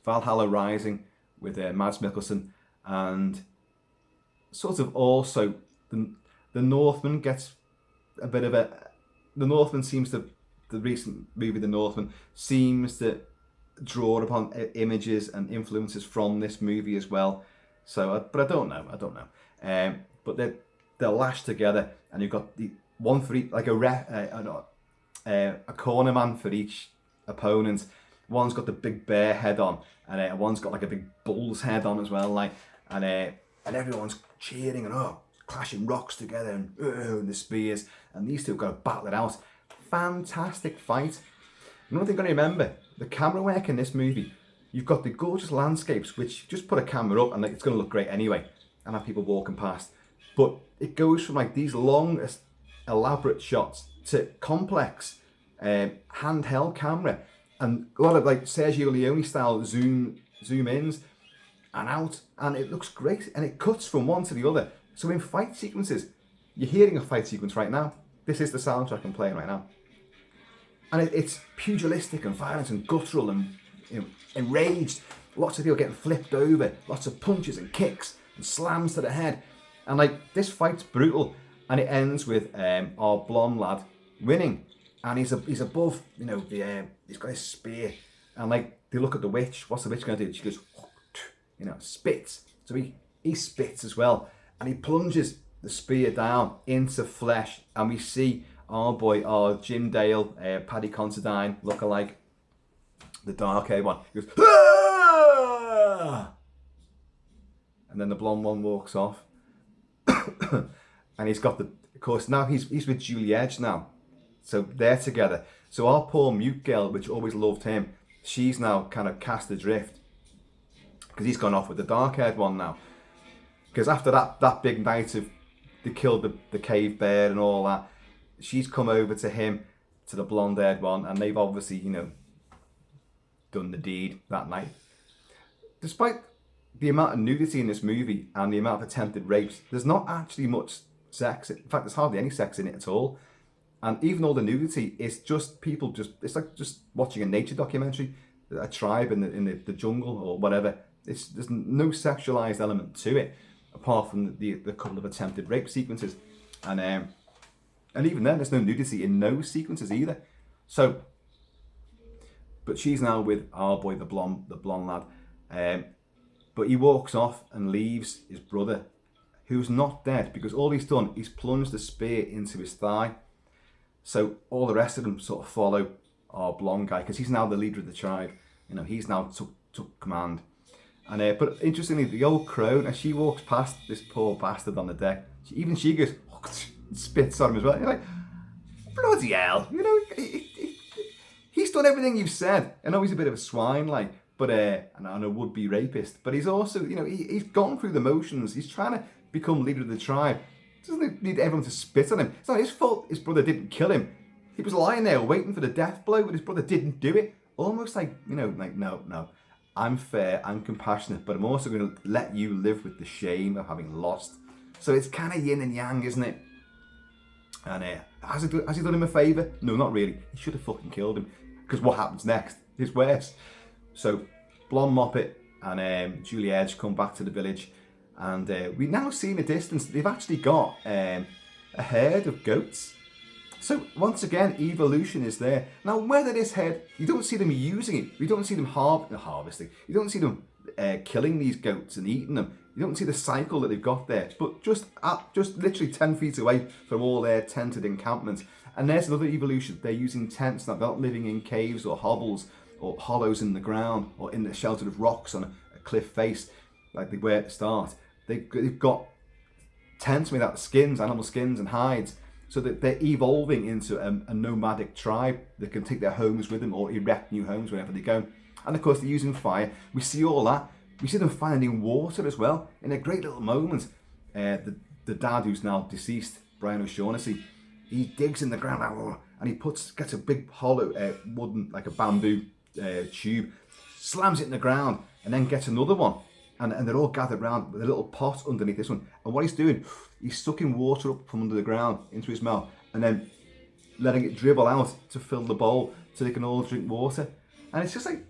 Valhalla Rising with Mads Mikkelsen, and sort of also the Northman gets a bit of a, the Northman seems to, the recent movie The Northman seems to draw upon images and influences from this movie as well. So, but I don't know. But they're lashed together, and you've got the one for each, like a cornerman for each opponent. One's got the big bear head on, and one's got like a big bull's head on as well. Like, and everyone's cheering and clashing rocks together and the spears, and these two have got to battle it out. Fantastic fight. Another thing you've got to remember, the camera work in this movie, you've got the gorgeous landscapes, which just put a camera up and it's going to look great anyway, and have people walking past. But it goes from like these long, elaborate shots to complex handheld camera, and a lot of like Sergio Leone style zoom ins and out, and it looks great, and it cuts from one to the other. So in fight sequences, you're hearing a fight sequence right now. This is the soundtrack I'm playing right now. And it's pugilistic and violent and guttural and, you know, enraged. Lots of people getting flipped over. Lots of punches and kicks and slams to the head. And like, this fight's brutal. And it ends with our blonde lad winning. And he's above, you know, he's got his spear. And like, they look at the witch. What's the witch going to do? She goes, you know, spits. So he spits as well. And he plunges the spear down into flesh. And we see our boy, our Jim Dale, Paddy Considine lookalike, the dark-haired one. He goes, "Ah!" And then the blonde one walks off. And he's got of course, now he's with Julie Ege now. So they're together. So our poor mute girl, which always loved him, she's now kind of cast adrift. Because he's gone off with the dark-haired one now. Because after that big night of, they killed the cave bear and all that, she's come over to him, to the blonde-haired one, and they've obviously, you know, done the deed that night. Despite the amount of nudity in this movie and the amount of attempted rapes, there's not actually much sex. In fact, there's hardly any sex in it at all. And even all the nudity, it's just people it's like just watching a nature documentary, a tribe in the jungle or whatever. There's no sexualized element to it, apart from the couple of attempted rape sequences. And even then, there's no nudity in those sequences either. So, but she's now with our boy, the blonde lad. But he walks off and leaves his brother, who's not dead, because all he's done, he's plunged the spear into his thigh. So all the rest of them sort of follow our blonde guy, because he's now the leader of the tribe. You know, he's now took command. And but interestingly, the old crone, as she walks past this poor bastard on the deck, she goes, spits on him as well. You're like, bloody hell, you know, he's done everything you've said. I know he's a bit of a swine, like, but and a would-be rapist, but he's also, you know, he's gone through the motions. He's trying to become leader of the tribe. Doesn't need everyone to spit on him. It's not his fault his brother didn't kill him. He was lying there waiting for the death blow, but his brother didn't do it. Almost like, you know, like, no, I'm fair, I'm compassionate, but I'm also going to let you live with the shame of having lost. So it's kind of yin and yang, isn't it? And has he done him a favour? No, not really. He should have fucking killed him, because what happens next is worse. So Blonde Moppet and Julie Ege come back to the village, and we now see in the distance they've actually got a herd of goats. So once again, evolution is there. Now whether this herd, you don't see them using it, you don't see them harvesting, you don't see them killing these goats and eating them. You don't see the cycle that they've got there, but just literally 10 feet away from all their tented encampments. And there's another evolution. They're using tents, not living in caves or hovels or hollows in the ground or in the shelter of rocks on a cliff face like they were at the start. They've got tents made out of skins, animal skins and hides, so that they're evolving into a nomadic tribe that can take their homes with them or erect new homes wherever they go. And of course they're using fire. We see all that. We see them finding water as well in a great little moment. The dad, who's now deceased, Brian O'Shaughnessy, he digs in the ground and he gets a big hollow wooden, like a bamboo tube, slams it in the ground, and then gets another one. And they're all gathered around with a little pot underneath this one. And what he's doing, he's sucking water up from under the ground into his mouth and then letting it dribble out to fill the bowl so they can all drink water. And it's just like,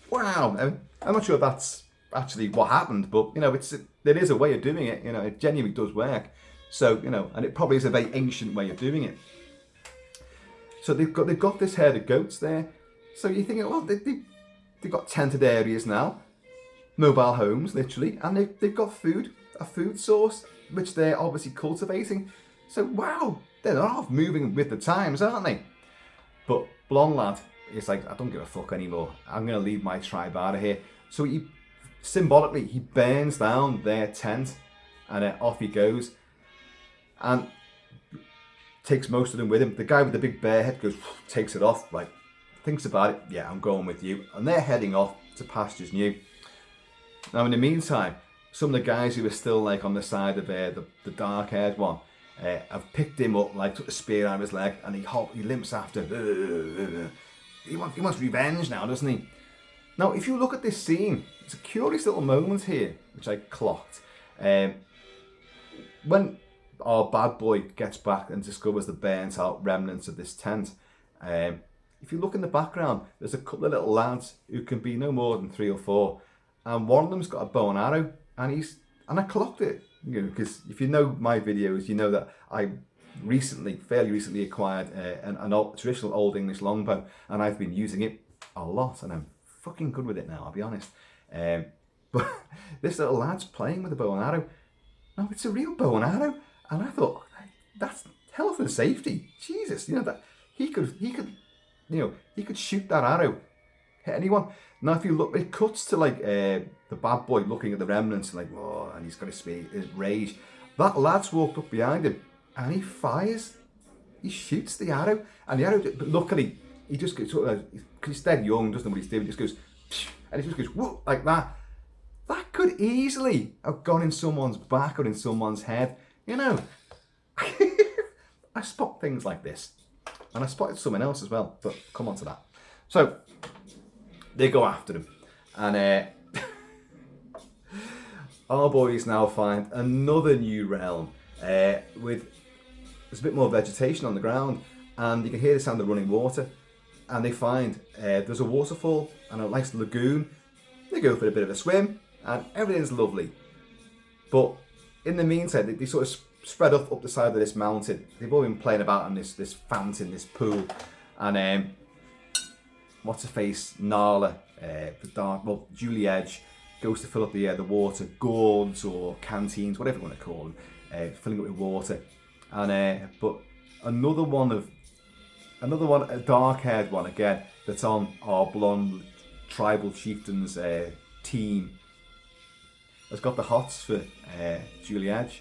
wow. I'm not sure if that's actually what happened, but you know, there is a way of doing it. You know, it genuinely does work. So, you know, and it probably is a very ancient way of doing it. So they've got this herd of goats there. So you're thinking, well, they've got tented areas now, mobile homes, literally, and they've got a food source, which they're obviously cultivating. So, wow, they're off moving with the times, aren't they? But Blonde Lad is like, I don't give a fuck anymore. I'm going to leave my tribe out of here. So he burns down their tent, and off he goes, and takes most of them with him. The guy with the big bear head takes it off, like, thinks about it, yeah, I'm going with you. And they're heading off to pastures new. Now, in the meantime, some of the guys who are still like on the side of the dark-haired one have picked him up, like took a spear out of his leg, and he limps after. He wants revenge now, doesn't he? Now, if you look at this scene, it's a curious little moment here, which I clocked. When our bad boy gets back and discovers the burnt-out remnants of this tent, if you look in the background, there's a couple of little lads who can be no more than 3 or 4. And one of them's got a bow and arrow, and I clocked it, you know, because if you know my videos, you know that I fairly recently acquired a traditional Old English longbow, and I've been using it a lot, and I'm fucking good with it now, I'll be honest. But this little lad's playing with a bow and arrow. No, it's a real bow and arrow, and I thought, that's health and safety. Jesus, you know, that he could, he could shoot that arrow, hit anyone. Now, if you look, it cuts to like the bad boy looking at the remnants, and like, whoa, and he's got his rage. That lad's walked up behind him, and he fires. He shoots the arrow, and the arrow. But luckily, he just goes, because he's dead young, doesn't know what he's doing. He just goes, and he just goes, whoop, like that. That could easily have gone in someone's back or in someone's head. You know, I spot things like this, and I spotted someone else as well. But come on to that. So they go after him, and our boys now find another new realm with there's a bit more vegetation on the ground, and you can hear the sound of running water. And they find there's a waterfall and a nice lagoon. They go for a bit of a swim, and everything's lovely. But in the meantime, they sort of spread up the side of this mountain. They've all been playing about in this fountain, this pool, and what's her face, Nala, Julie Ege goes to fill up the water gourds or canteens, whatever you want to call them, filling it with water. And but another one, a dark-haired one again, that's on our blonde tribal chieftain's team has got the hots for Julie Ege,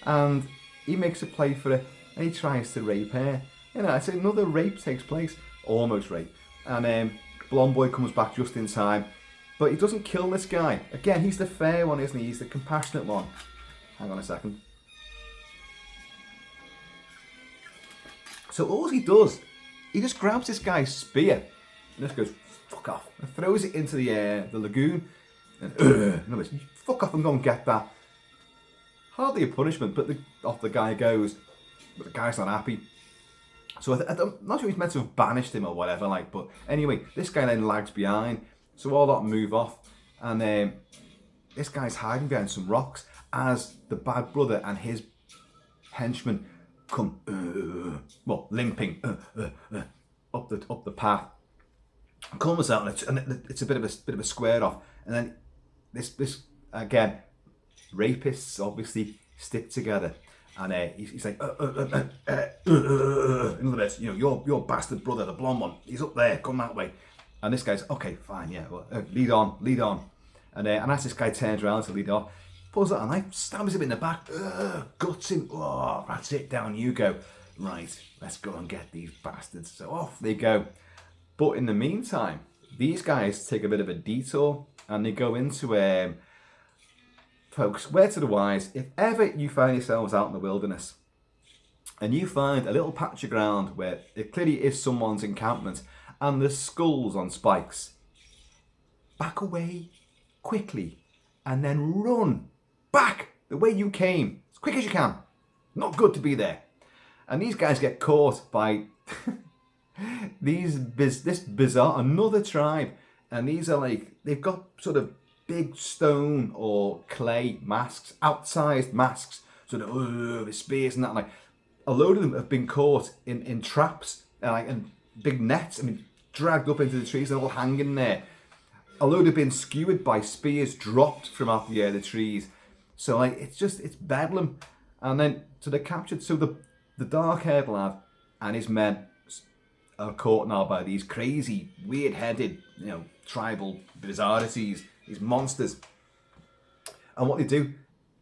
and he makes a play for her, and he tries to rape her. You know, it's another rape takes place, almost rape, and blonde boy comes back just in time, but he doesn't kill this guy. Again, he's the fair one, isn't he? He's the compassionate one. Hang on a second. So all he does, he just grabs this guy's spear and just goes, fuck off, and throws it into the lagoon. And fuck off and go and get that. Hardly a punishment, but off the guy goes. But the guy's not happy. So I'm not sure he's meant to have banished him or whatever, like. But anyway, this guy then lags behind. So all that move off, and this guy's hiding behind some rocks as the bad brother and his henchmen come, limping up the path. Comes out, and it's a bit of a square off, and then this again, rapists obviously stick together, and he's like, in other words, you know, your bastard brother, the blonde one, he's up there, come that way, and this guy's okay, fine, yeah, well, lead on, and as this guy turns around to lead off, pulls out a knife, stabs him in the back, guts him, oh, that's it, down you go, right, let's go and get these bastards. So off they go. But in the meantime, these guys take a bit of a detour and they go into, folks, word to the wise, if ever you find yourselves out in the wilderness and you find a little patch of ground where it clearly is someone's encampment and there's skulls on spikes, back away quickly and then run back the way you came, as quick as you can. Not good to be there. And these guys get caught by... this bizarre, another tribe, and these are like, they've got sort of big stone or clay masks, outsized masks, sort of with spears and that. Like a load of them have been caught in traps and big nets. I mean, dragged up into the trees and all hanging there. A load have been skewered by spears dropped from out the trees. So like it's bedlam. And then so they're captured. So the dark-haired lad and his men are caught now by these crazy, weird-headed, you know, tribal bizarrities, these monsters. And what they do,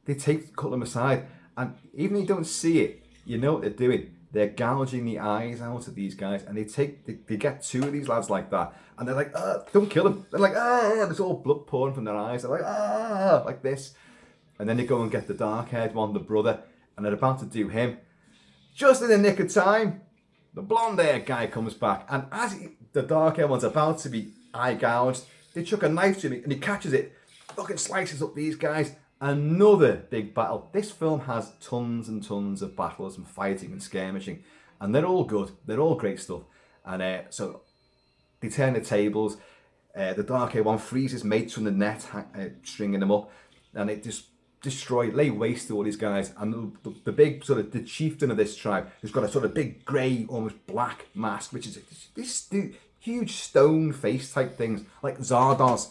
they cut them aside, and even if you don't see it, you know what they're doing. They're gouging the eyes out of these guys, and they get two of these lads like that, and they're like, don't kill them. They're like, there's all blood pouring from their eyes. They're like, like this. And then they go and get the dark-haired one, the brother, and they're about to do him. Just in the nick of time, the blonde-haired guy comes back, and as the dark-haired one's about to be eye gouged, they chuck a knife to him, and he catches it, fucking slices up these guys. Another big battle. This film has tons and tons of battles and fighting and skirmishing, and they're all good. They're all great stuff. And so they turn the tables. The dark-haired one frees his mates from the net, stringing them up, and it just lay waste to all these guys. And the big sort of the chieftain of this tribe, who's got a sort of big grey, almost black mask, which is this huge stone face type things like Zardoz.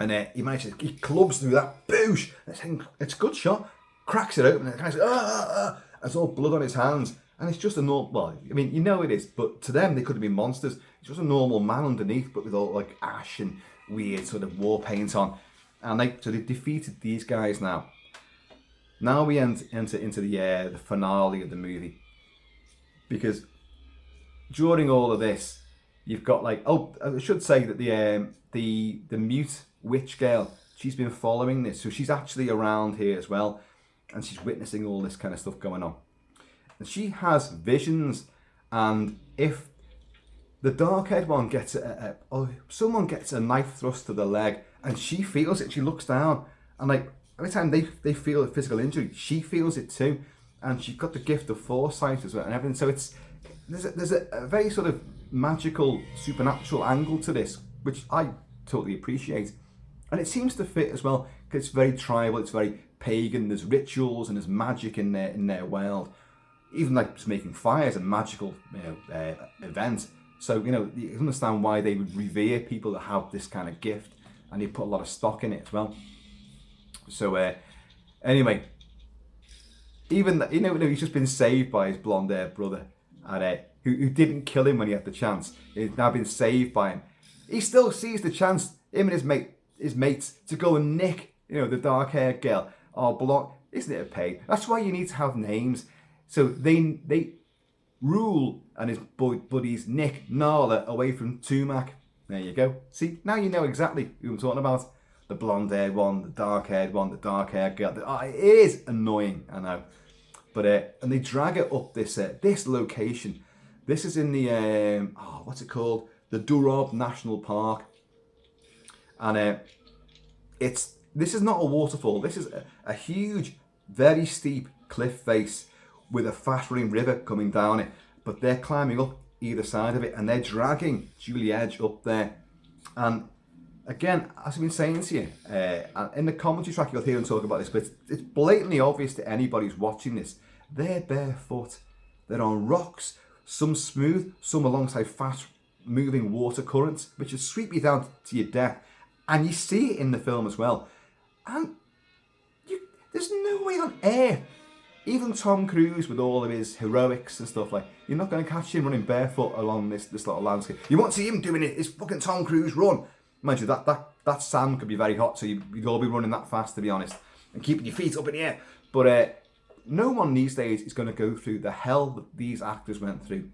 And he clubs through that, boosh! It's a good shot. Cracks it open, and the guy's like, there's all blood on his hands. And it's just a normal, well, I mean, you know it is, but to them, they could have been monsters. It's just a normal man underneath, but with all like ash and weird sort of war paint on. And so they've defeated these guys now. Now we enter into the finale of the movie. Because during all of this, you've got like, I should say that the mute witch girl, she's been following this, so she's actually around here as well, and she's witnessing all this kind of stuff going on. And she has visions, and if the dark-haired one gets someone gets a knife thrust to the leg, and she feels it, she looks down, and like every time they feel a physical injury, she feels it too, and she's got the gift of foresight as well and everything. So there's a very sort of magical, supernatural angle to this, which I totally appreciate. And it seems to fit as well, because it's very tribal, it's very pagan, there's rituals and there's magic in their world. Even like just making fire is a magical event. So, you understand why they would revere people that have this kind of gift, and they put a lot of stock in it as well. So, anyway, even he's just been saved by his blonde-haired brother, and who didn't kill him when he had the chance. He's now been saved by him. he still sees the chance, him and his mates, to go and nick, the dark-haired girl. Oh, blonde, isn't it a pain? That's why you need to have names. So they Rule and his buddies nick Nala away from Tumac. There you go. See, now you know exactly who I'm talking about. The blonde-haired one, the dark-haired one, the dark-haired girl. It is annoying, I know. But and they drag it up this location. This is in the what's it called? The Durab National Park. And this is not a waterfall. This is a huge, very steep cliff face with a fast-running river coming down it. But they're climbing up either side of it, and they're dragging Julie Ege up there. And again, as I've been saying to you, in the commentary track you'll hear them talk about this, but it's blatantly obvious to anybody who's watching this. They're barefoot. They're on rocks, some smooth, some alongside fast-moving water currents, which will sweep you down to your death. And you see it in the film as well. And there's no way on earth, even Tom Cruise with all of his heroics and stuff, like, you're not going to catch him running barefoot along this little landscape. You won't see him doing it. It's fucking Tom Cruise run. Mind you, that sand could be very hot, so you'd all be running that fast, to be honest, and keeping your feet up in the air. But no one these days is going to go through the hell that these actors went through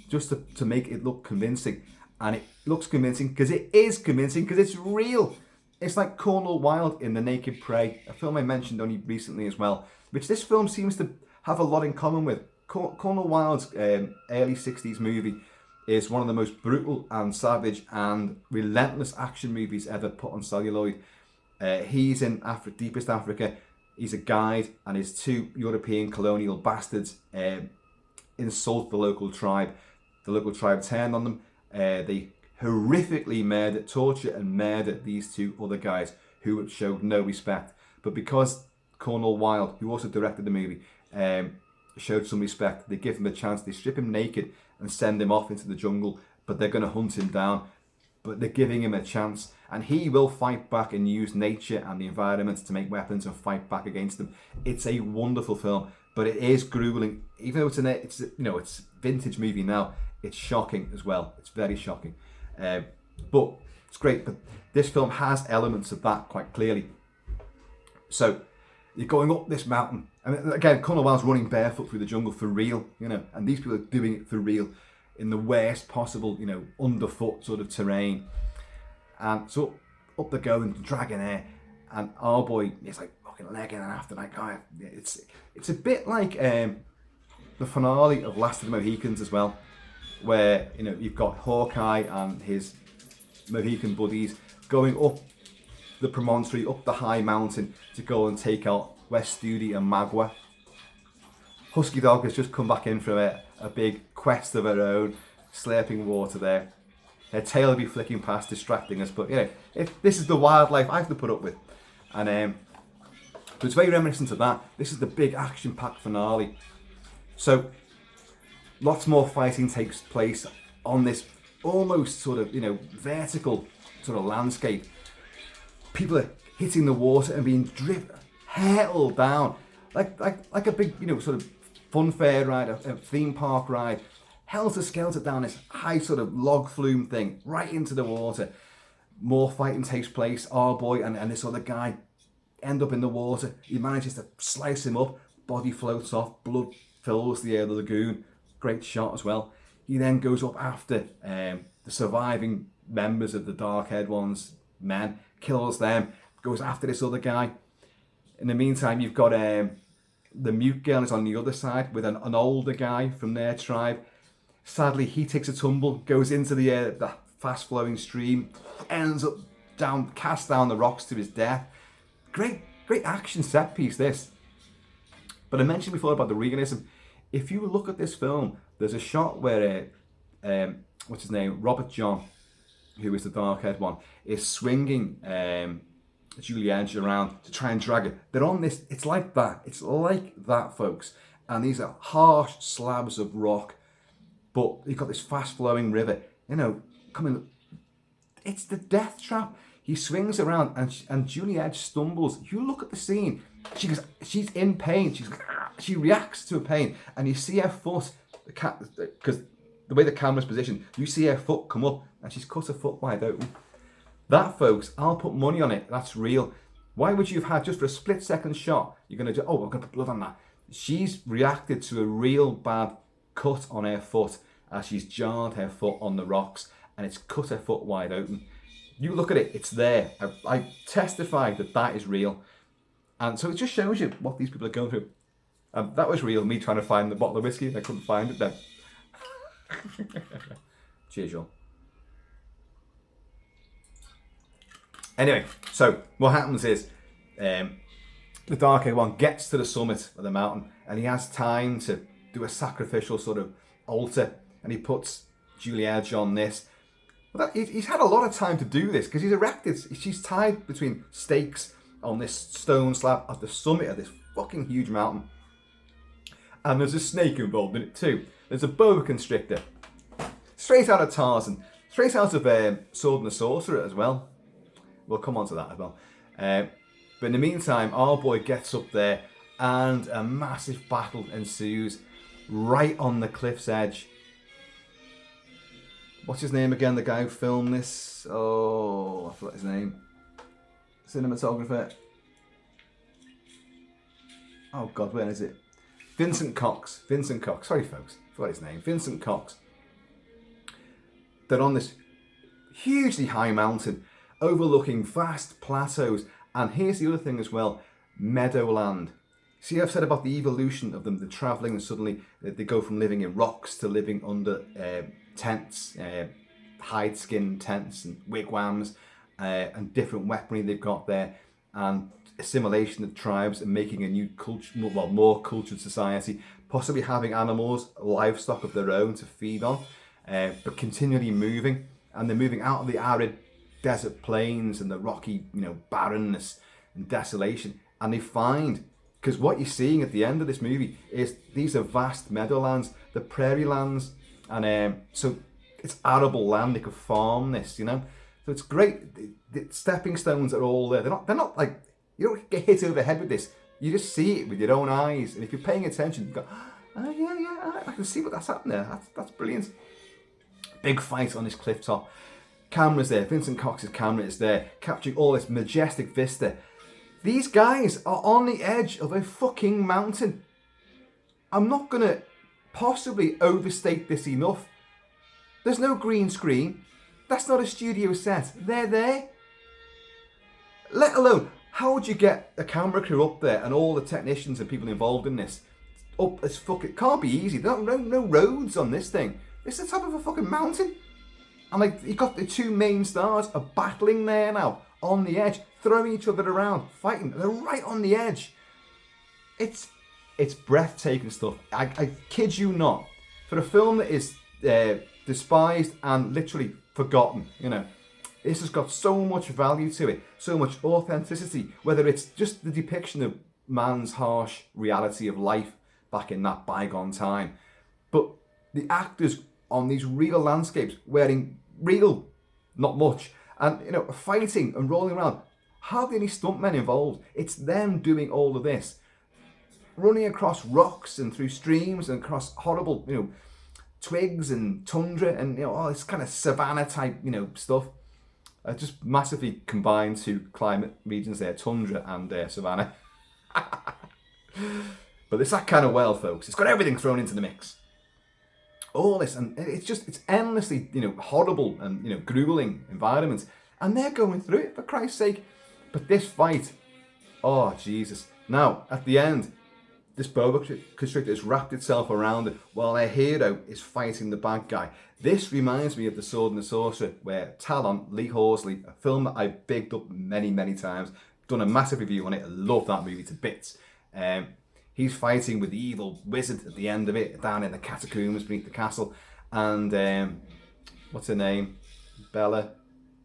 just to make it look convincing. And it looks convincing because it is convincing, because it's real. It's like Cornel Wilde in The Naked Prey, a film I mentioned only recently as well, which this film seems to have a lot in common with. Cornel Wilde's early 60s movie is one of the most brutal and savage and relentless action movies ever put on celluloid. He's in deepest Africa. He's a guide, and his two European colonial bastards insult the local tribe. The local tribe turned on them. They horrifically torture and murder these two other guys who showed no respect. But because Cornel Wilde, who also directed the movie, showed some respect, they give him a chance. They strip him naked and send him off into the jungle, but they're going to hunt him down. But they're giving him a chance, and he will fight back and use nature and the environment to make weapons and fight back against them. It's a wonderful film, but it is grueling. Even though it's vintage movie now, it's shocking as well. It's very shocking, but it's great. But this film has elements of that quite clearly. So you're going up this mountain, and again, Cornel Wilde's running barefoot through the jungle for real, and these people are doing it for real in the worst possible, underfoot sort of terrain. And so up they go and dragging air, and our boy is like fucking legging and after that guy. It's a bit like the finale of Last of the Mohicans as well, where you've got Hawkeye and his Mohican buddies going up the promontory, up the high mountain to go and take out West Studi and Magua. Husky Dog has just come back in from a big quest of her own, slurping water there. Her tail will be flicking past, distracting us, but if this is the wildlife I have to put up with. And but it's very reminiscent of that. This is the big action-packed finale. So lots more fighting takes place on this almost sort of vertical sort of landscape. People are hitting the water and being hurtled down like a big sort of fun fair ride, a theme park ride, helter-skelter down this high sort of log flume thing right into the water. More fighting takes place. Our boy and this other guy end up in the water. He manages to slice him up, body floats off, blood fills the lagoon. Great shot as well. He then goes up after the surviving members of the dark-haired ones, men, kills them, goes after this other guy. In the meantime, you've got the mute girl is on the other side with an older guy from their tribe. Sadly, he takes a tumble, goes into the fast-flowing stream, ends up cast down the rocks to his death. Great action set piece, this. But I mentioned before about the realism. If you look at this film, there's a shot where what's his name, Robert John, who is the dark-haired one, is swinging Julie Ege around to try and drag her. They're on this. It's like that. It's like that, folks. And these are harsh slabs of rock, but you've got this fast-flowing river. Coming. It's the death trap. He swings around, and Julie Ege stumbles. You look at the scene. She's in pain. She reacts to a pain, and you see her foot, because the way the camera's positioned, you see her foot come up and she's cut her foot wide open. That, folks, I'll put money on it. That's real. Why would you have had, just for a split second shot, you're going to do, oh, I'm going to put blood on that. She's reacted to a real bad cut on her foot as she's jarred her foot on the rocks, and it's cut her foot wide open. You look at it, it's there. I testify that that is real. And so it just shows you what these people are going through. And that was real, me trying to find the bottle of whiskey, and I couldn't find it then. Cheers, y'all. Anyway, so what happens is the Dark-Haired One gets to the summit of the mountain, and he has time to do a sacrificial sort of altar, and he puts Julie Ege on this. But he's had a lot of time to do this because he's erected. She's tied between stakes on this stone slab at the summit of this fucking huge mountain. And there's a snake involved in it too. There's a boa constrictor. Straight out of Tarzan. Straight out of Sword and the Sorcerer as well. We'll come on to that as well. But in the meantime, our boy gets up there and a massive battle ensues right on the cliff's edge. What's his name again? The guy who filmed this? Oh, I forgot his name. Cinematographer. Oh God, where is it? Vincent Cox. Vincent Cox. Sorry, folks. I forgot his name. Vincent Cox. They're on this hugely high mountain overlooking vast plateaus. And here's the other thing as well. Meadowland. See, I've said about the evolution of them. They're travelling and suddenly they go from living in rocks to living under tents, hide skin tents and wigwams, and different weaponry they've got there, and assimilation of tribes and making a new culture, well, more cultured society, possibly having animals, livestock of their own to feed on, but continually moving, and they're moving out of the arid desert plains and the rocky, barrenness and desolation, and they find, because what you're seeing at the end of this movie is these are vast meadowlands, the prairie lands, and so it's arable land. They could farm this, So it's great. The stepping stones are all there. They're not like, you don't get hit over the head with this. You just see it with your own eyes, and if you're paying attention, you go, oh yeah, I can see what that's happening there. That's brilliant. Big fight on this cliff top. Camera's there. Vincent Cox's camera is there, capturing all this majestic vista. These guys are on the edge of a fucking mountain. I'm not gonna possibly overstate this enough. There's no green screen. That's not a studio set. They're there. Let alone, how would you get a camera crew up there and all the technicians and people involved in this up as fuck? It can't be easy. There's no roads on this thing. It's the top of a fucking mountain. And you got the two main stars are battling there now on the edge, throwing each other around, fighting. They're right on the edge. It's breathtaking stuff. I kid you not. For a film that is despised and literally forgotten, this has got so much value to it, so much authenticity, whether it's just the depiction of man's harsh reality of life back in that bygone time, but the actors on these real landscapes wearing real, not much, and fighting and rolling around. Hardly any stuntmen involved. It's them doing all of this, running across rocks and through streams and across horrible, twigs and tundra and all this kind of savannah type, stuff. Just massively combined two climate regions there, tundra and savannah. But it's that kind of world, folks. It's got everything thrown into the mix. All this, and it's endlessly, horrible and, grueling environments. And they're going through it, for Christ's sake. But this fight, oh, Jesus. Now, at the end, this boa constrictor has wrapped itself around it while their hero is fighting the bad guy. This reminds me of The Sword and the Sorcerer, where Talon, Lee Horsley, a film that I've bigged up many, many times, done a massive review on it. I love that movie to bits. He's fighting with the evil wizard at the end of it, down in the catacombs beneath the castle. And what's her name? Bella?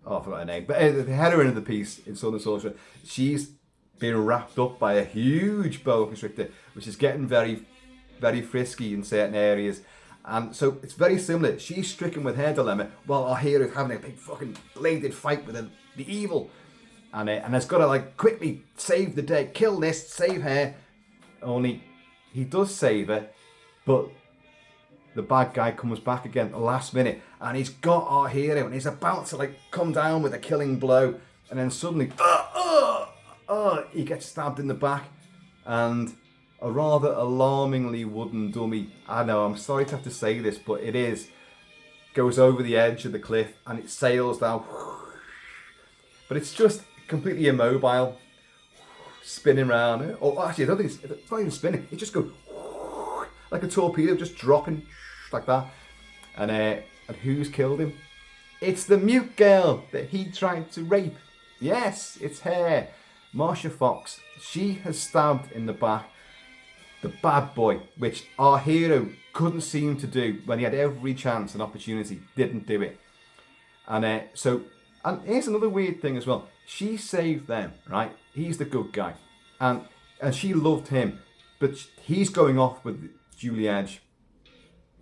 Oh, I forgot her name. But the heroine of the piece in Sword and the Sorcerer, she's been wrapped up by a huge boa constrictor, which is getting very, very frisky in certain areas. And so it's very similar. She's stricken with her dilemma while our hero is having a big fucking bladed fight with the evil. And has got to quickly save the day, kill this, save her. Only he does save her, but the bad guy comes back again at the last minute, and he's got our hero, and he's about to like come down with a killing blow, and then suddenly, he gets stabbed in the back, and a rather alarmingly wooden dummy, I know, I'm sorry to have to say this, but it is, goes over the edge of the cliff, and it sails down, but it's just completely immobile, spinning around. Or actually, I don't think it's not even spinning. It just goes like a torpedo, just dropping like that. And who's killed him? It's the mute girl that he tried to rape. Yes, it's her, Marcia Fox. She has stabbed in the back the bad boy, which our hero couldn't seem to do when he had every chance and opportunity. Didn't do it. And and here's another weird thing as well. She saved them, right? He's the good guy, and she loved him, but he's going off with Julie Ege,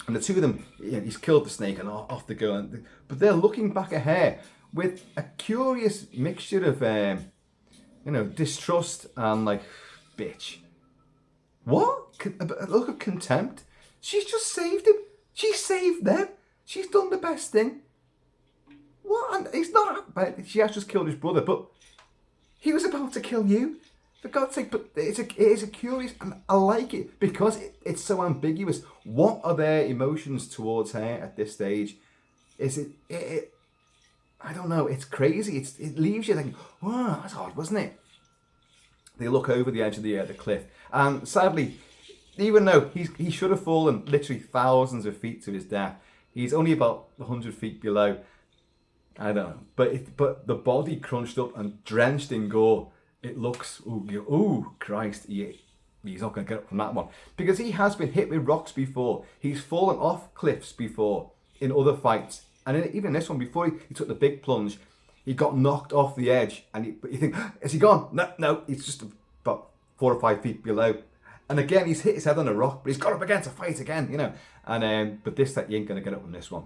and the two of them, he's killed the snake and off the girl, but they're looking back at her with a curious mixture of, distrust and like, bitch. What? A look of contempt. She's just saved him. She saved them. She's done the best thing. What? And it's not. She has just killed his brother, but he was about to kill you. For God's sake, but it is a curious, and I like it because it's so ambiguous. What are their emotions towards her at this stage? Is it I don't know. It's crazy. It leaves you thinking, wow, that's odd, wasn't it? They look over the edge of the cliff, and sadly, even though he should have fallen literally thousands of feet to his death, he's only about 100 feet below. I don't know, but the body crunched up and drenched in gore. It looks, ooh, Christ, he's not going to get up from that one. Because he has been hit with rocks before. He's fallen off cliffs before in other fights. And even this one, before he took the big plunge, he got knocked off the edge. And you think, is he gone? No, he's just about 4 or 5 feet below. And again, he's hit his head on a rock, but he's got up again to fight again, And but this time, you ain't going to get up on this one.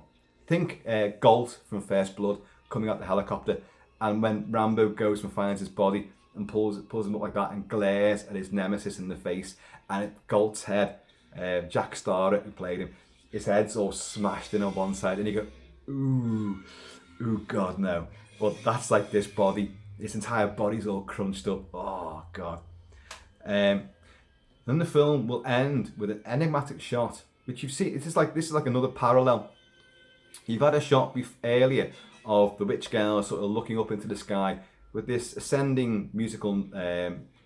Think Galt from First Blood coming out the helicopter. And when Rambo goes and finds his body, and pulls him up like that and glares at his nemesis in the face, and Galt's head, Jack Starrett who played him, his head's all smashed in on one side, and you go, ooh, God, no. But that's like this body, his entire body's all crunched up. Oh, God. Then the film will end with an enigmatic shot, which you've seen. This is like another parallel. You've had a shot earlier of the witch girl sort of looking up into the sky, with this ascending musical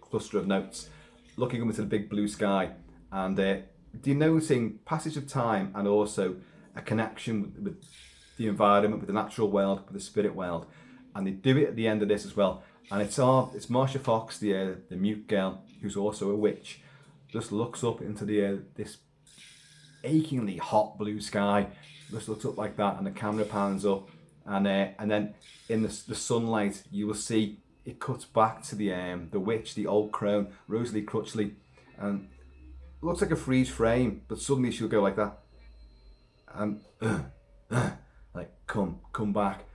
cluster of notes, looking up into the big blue sky, and denoting passage of time and also a connection with the environment, with the natural world, with the spirit world. And they do it at the end of this as well. And it's Marcia Fox, the mute girl, who's also a witch, just looks up into this achingly hot blue sky, just looks up like that, and the camera pans up. And then in the sunlight, you will see it cuts back to the witch, the old crone, Rosalie Crutchley, and it looks like a freeze frame, but suddenly she'll go like that, and like come back,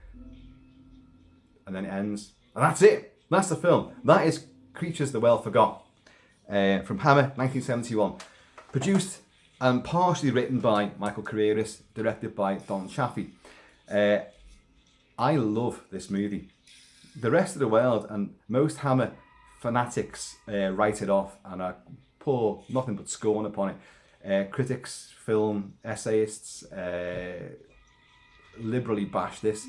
and then it ends, and that's it. That's the film. That is Creatures the Well Forgot, from Hammer, 1971, produced and partially written by Michael Carreras, directed by Don Chaffee. I love this movie. The rest of the world and most Hammer fanatics write it off and pour nothing but scorn upon it. Critics, film essayists liberally bash this.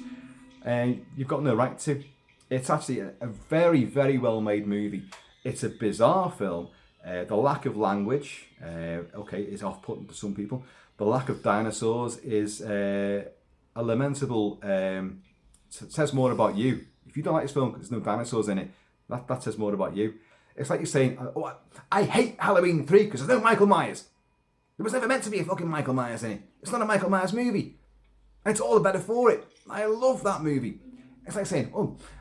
You've got no right to. It's actually a very, very well made movie. It's a bizarre film. The lack of language, is off-putting to some people. The lack of dinosaurs is a lamentable... It says more about you. If you don't like this film because there's no dinosaurs in it, that says more about you. It's like you're saying, I hate Halloween 3 because there's no Michael Myers. There was never meant to be a fucking Michael Myers in it. It's not a Michael Myers movie. And it's all the better for it. I love that movie. It's like saying,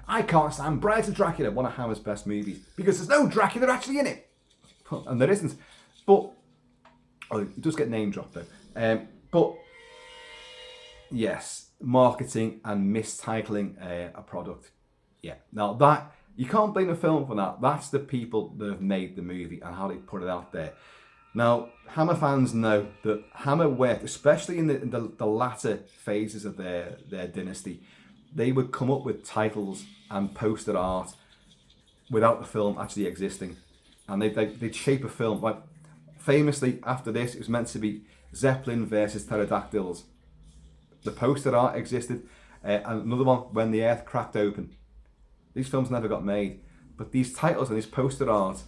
I can't stand Bride of Dracula, one of Hammer's best movies, because there's no Dracula actually in it. And there isn't. But, it does get name dropped though. But, yes, marketing and mistitling a product. Yeah. Now that, you can't blame the film for that. That's the people that have made the movie and how they put it out there. Now, Hammer fans know that Hammer worked, especially in the latter phases of their dynasty. They would come up with titles and poster art without the film actually existing. And they'd shape a film. Like, famously, after this, it was meant to be Zeppelin versus pterodactyls. The poster art existed, and another one, When the Earth Cracked Open. These films never got made, but these titles and this poster art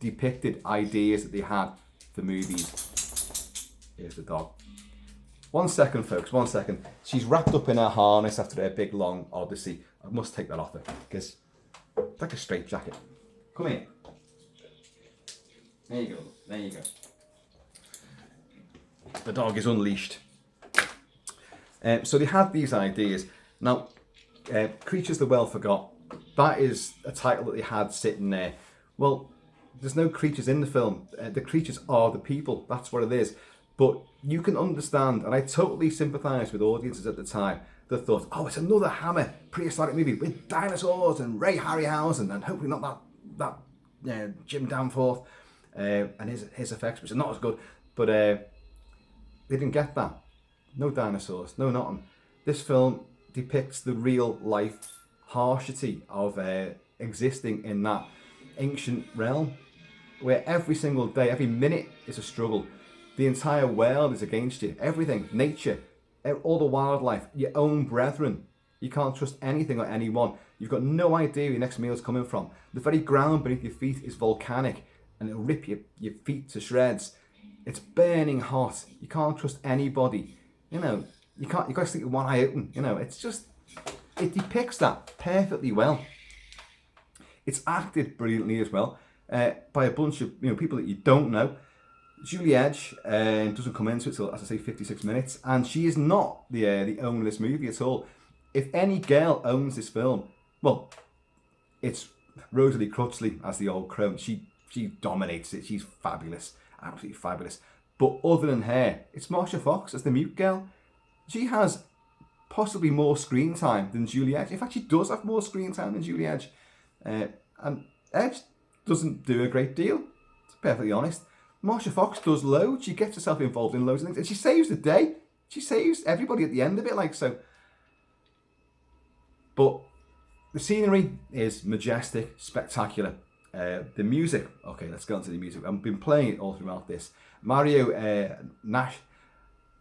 depicted ideas that they had for movies. Here's the dog. 1 second, folks, 1 second. She's wrapped up in her harness after her big long odyssey. I must take that off her, because it's like a straight jacket. Come here. There you go, there you go. The dog is unleashed. So they had these ideas. Now, Creatures the Well Forgot, that is a title that they had sitting there. Well, there's no creatures in the film. The creatures are the people. That's what it is. But you can understand, and I totally sympathise with audiences at the time that thought, oh, it's another Hammer prehistoric movie with dinosaurs and Ray Harryhausen and hopefully not that Jim Danforth and his effects, which are not as good. But they didn't get that. No dinosaurs, no nothing. This film depicts the real life harshness of existing in that ancient realm, where every single day, every minute is a struggle. The entire world is against you. Everything, nature, all the wildlife, your own brethren. You can't trust anything or anyone. You've got no idea where your next meal's coming from. The very ground beneath your feet is volcanic, and it'll rip your feet to shreds. It's burning hot. You can't trust anybody. You know, you got to sleep with one eye open. You know, it's just, it depicts that perfectly well. It's acted brilliantly as well by a bunch of people that you don't know. Julie Ege doesn't come into it till, as I say, 56 minutes, and she is not the owner of this movie at all. If any girl owns this film, well, it's Rosalie Crutchley as the old crone. She dominates it. She's fabulous, absolutely fabulous. But other than her, it's Marsha Fox as the mute girl. She has possibly more screen time than Julie Ege. In fact, she does have more screen time than Julie Ege. And Ege doesn't do a great deal, to be perfectly honest. Marsha Fox does loads. She gets herself involved in loads of things. And she saves the day. She saves everybody at the end of it, like so. But the scenery is majestic, spectacular. The music, okay, let's go on to the music. I've been playing it all throughout this. Mario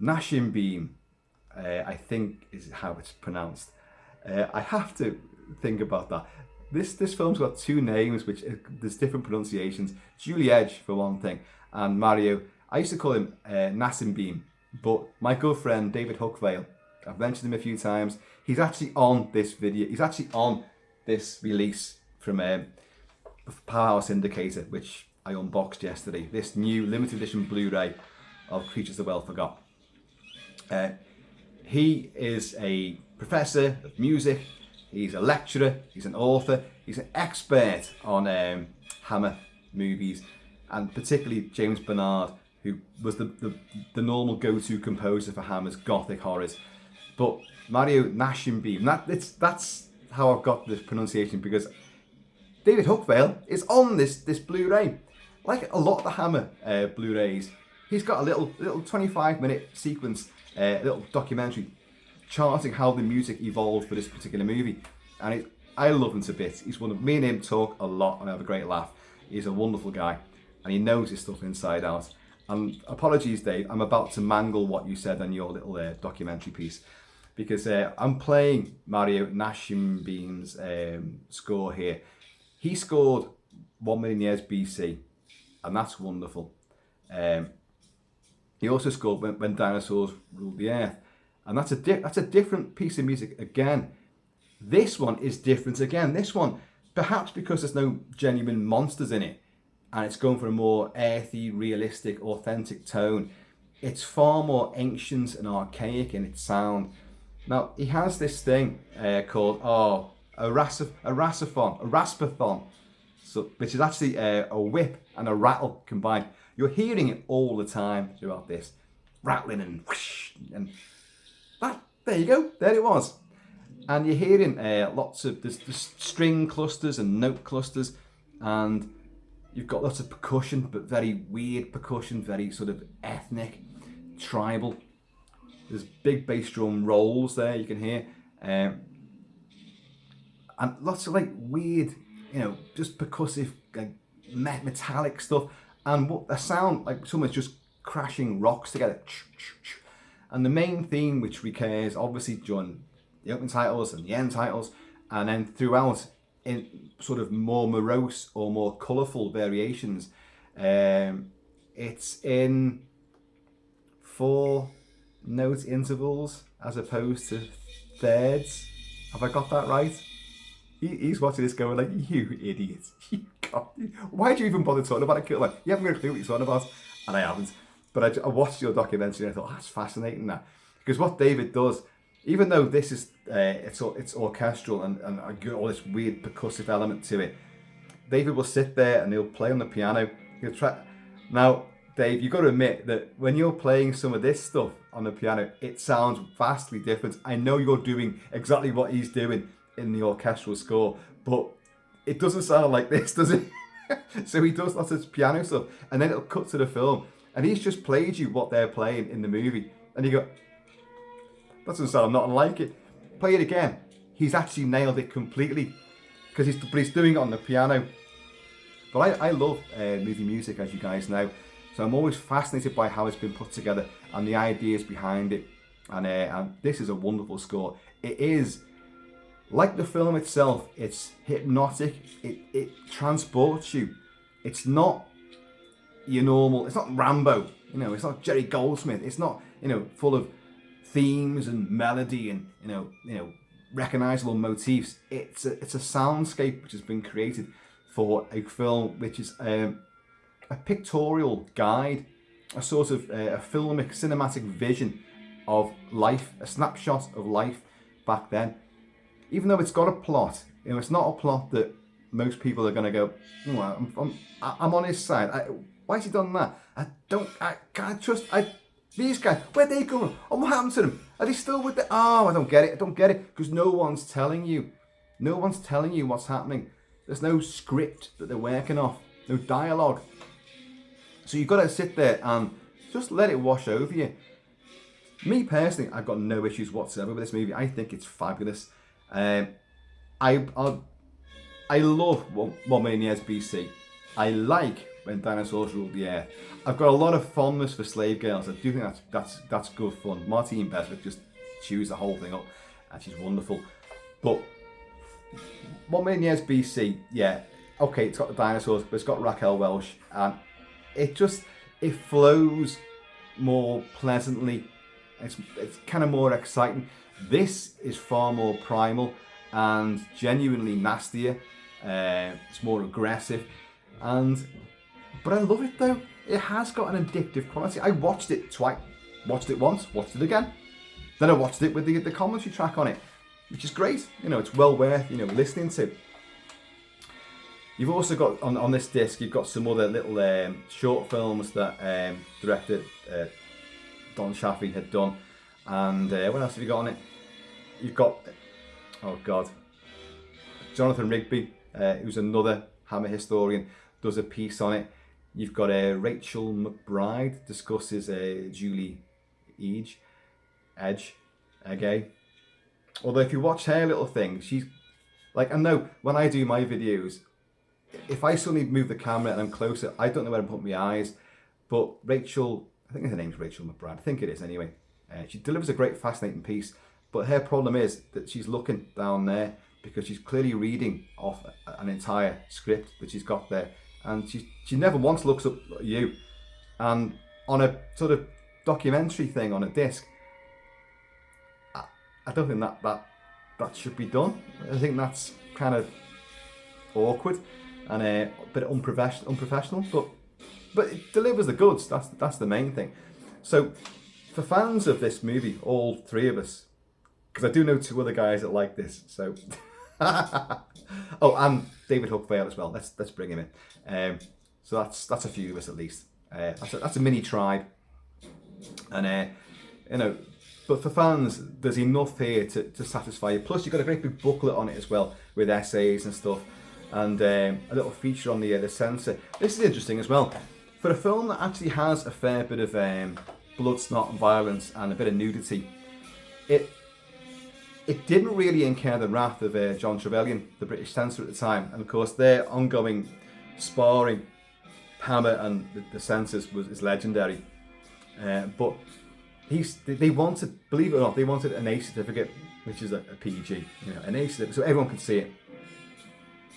Nashimbeam, I think is how it's pronounced. I have to think about that. This film's got two names, which there's different pronunciations. Julie Ege, for one thing, and Mario. I used to call him Nassimbeam, but my good friend David Hookvale, I've mentioned him a few times. He's actually on this video. He's actually on this release from Powerhouse Indicator, which I unboxed yesterday. This new limited edition Blu-ray of Creatures the Well Forgot. He is a professor of music. He's a lecturer, he's an author, he's an expert on Hammer movies, and particularly James Bernard, who was the normal go-to composer for Hammer's gothic horrors. But Mario Nashimbeam, that's how I've got this pronunciation, because David Hookvale is on this Blu-ray. Like a lot of the Hammer Blu-rays, he's got a little 25-minute sequence, a little documentary charting how the music evolved for this particular movie, and I love him to bits. He's me and him talk a lot and have a great laugh. He's a wonderful guy, and he knows his stuff inside out. And apologies, Dave, I'm about to mangle what you said on your little documentary piece, because I'm playing Mario Nashimbeam's score here. He scored 1 million years BC, and that's wonderful. He also scored When Dinosaurs Ruled the Earth. And that's a different piece of music again. This one is different again. This one, perhaps because there's no genuine monsters in it, and it's going for a more earthy, realistic, authentic tone, it's far more ancient and archaic in its sound. Now, he has this thing called a raspathon, so, which is actually a whip and a rattle combined. You're hearing it all the time throughout this, rattling and whoosh, and there you go, there it was. And you're hearing lots of there's string clusters and note clusters, and You've got lots of percussion, but very weird percussion, very sort of ethnic, tribal. There's big bass drum rolls there you can hear. And lots of like weird, just percussive, like metallic stuff. And what a sound like someone's just crashing rocks together. And the main theme, which recurs obviously during the opening titles and the end titles, and then throughout in sort of more morose or more colourful variations. It's in 4-note intervals as opposed to thirds. Have I got that right? He's watching this going like, you idiot. Why do you even bother talking about a Kilt-Man? You haven't got a clue what you're talking about. And I haven't. But I watched your documentary and I thought, that's fascinating that. Because what David does, even though this is it's orchestral and all this weird percussive element to it, David will sit there and he'll play on the piano. He'll try. Now, Dave, you've got to admit that when you're playing some of this stuff on the piano, it sounds vastly different. I know you're doing exactly what he's doing in the orchestral score, but it doesn't sound like this, does it? So he does lots of piano stuff, and then it'll cut to the film, and he's just played you what they're playing in the movie, and you go, that doesn't sound nothing like it. Play it again. He's actually nailed it completely, because he's doing it on the piano. But I love movie music, as you guys know, so I'm always fascinated by how it's been put together and the ideas behind it. And this is a wonderful score. It is, like the film itself, it's hypnotic. It transports you. It's not your normal. It's not Rambo. It's not Jerry Goldsmith. It's not full of themes and melody and recognizable motifs. It's a soundscape which has been created for a film which is a pictorial guide, a sort of a filmic, cinematic vision of life, a snapshot of life back then. Even though it's got a plot, it's not a plot that most people are going to go, I'm on his side. Why has he done that? I can't trust. These guys, where'd they go? Oh, what happened to them? Are they still with the? Oh, I don't get it. Because no one's telling you. No one's telling you what's happening. There's no script that they're working off. No dialogue. So you've got to sit there and just let it wash over you. Me personally, I've got no issues whatsoever with this movie. I think it's fabulous. I love 1 million years BC. I like when dinosaurs ruled the earth. I've got a lot of fondness for slave girls. I do think that's good fun. Martine Beswick just chews the whole thing up, and she's wonderful. But 1 million years BC, yeah, okay, it's got the dinosaurs, but it's got Raquel Welch, and it flows more pleasantly. It's kind of more exciting. This is far more primal and genuinely nastier. It's more aggressive, but I love it though. It has got an addictive quality. I watched it twice. Watched it once, watched it again. Then I watched it with the commentary track on it, which is great. It's well worth listening to. You've also got on this disc, you've got some other little short films that director Don Chaffee had done. And what else have you got on it? You've got, oh God, Jonathan Rigby, who's another Hammer historian, does a piece on it. You've got Rachel McBride discusses Julie Ege. Although if you watch her little thing, she's like, I know when I do my videos, if I suddenly move the camera and I'm closer, I don't know where to put my eyes. But Rachel, I think her name's Rachel McBride, I think it is anyway. She delivers a great, fascinating piece, but her problem is that she's looking down there because she's clearly reading off an entire script that she's got there, and she never once looks up at you. And on a sort of documentary thing on a disc, I don't think that should be done. I think that's kind of awkward and a bit unprofessional, but it delivers the goods. That's the main thing. So for fans of this movie, all three of us, because I do know two other guys that like this, so oh, and David Hookvale as well. Let's bring him in. So that's a few of us at least. That's a mini tribe, and but for fans, there's enough here to satisfy you. Plus, you've got a great big booklet on it as well with essays and stuff. and a little feature on the censor. This is interesting as well. For a film that actually has a fair bit of blood, snot and violence and a bit of nudity, it didn't really incur the wrath of John Trevelyan, the British censor at the time. And of course their ongoing sparring, Hammer and the censors, is legendary. But they wanted, believe it or not, they wanted an A certificate, which is a PG, an A certificate, so everyone could see it.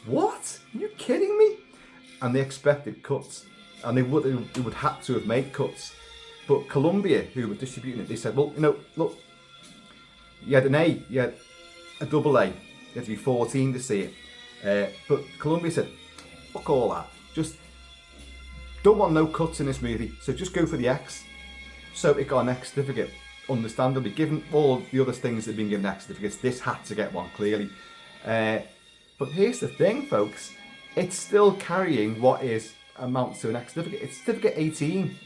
What? Are you kidding me? And they expected cuts, and they would have to have made cuts. But Columbia, who were distributing it, they said, well, look, you had an A, you had a double A, you had to be 14 to see it. But Columbia said, fuck all that, just don't want no cuts in this movie, so just go for the X. So it got an X certificate, understandably. Given all the other things that have been given X certificates, this had to get one, clearly. But here's the thing, folks. It's still carrying what amounts to an X certificate. It's certificate 18.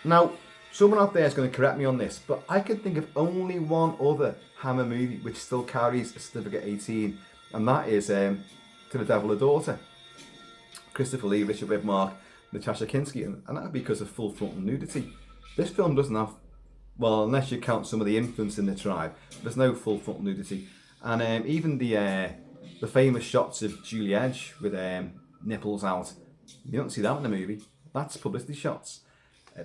Now, someone out there is going to correct me on this, but I can think of only one other Hammer movie which still carries a certificate 18, and that is To the Devil a Daughter. Christopher Lee, Richard Widmark, Natasha Kinski, and that's because of full frontal nudity. This film doesn't have, well, unless you count some of the infants in the tribe, there's no full frontal nudity. And even the famous shots of Julie Ege with nipples out, you don't see that in the movie. That's publicity shots.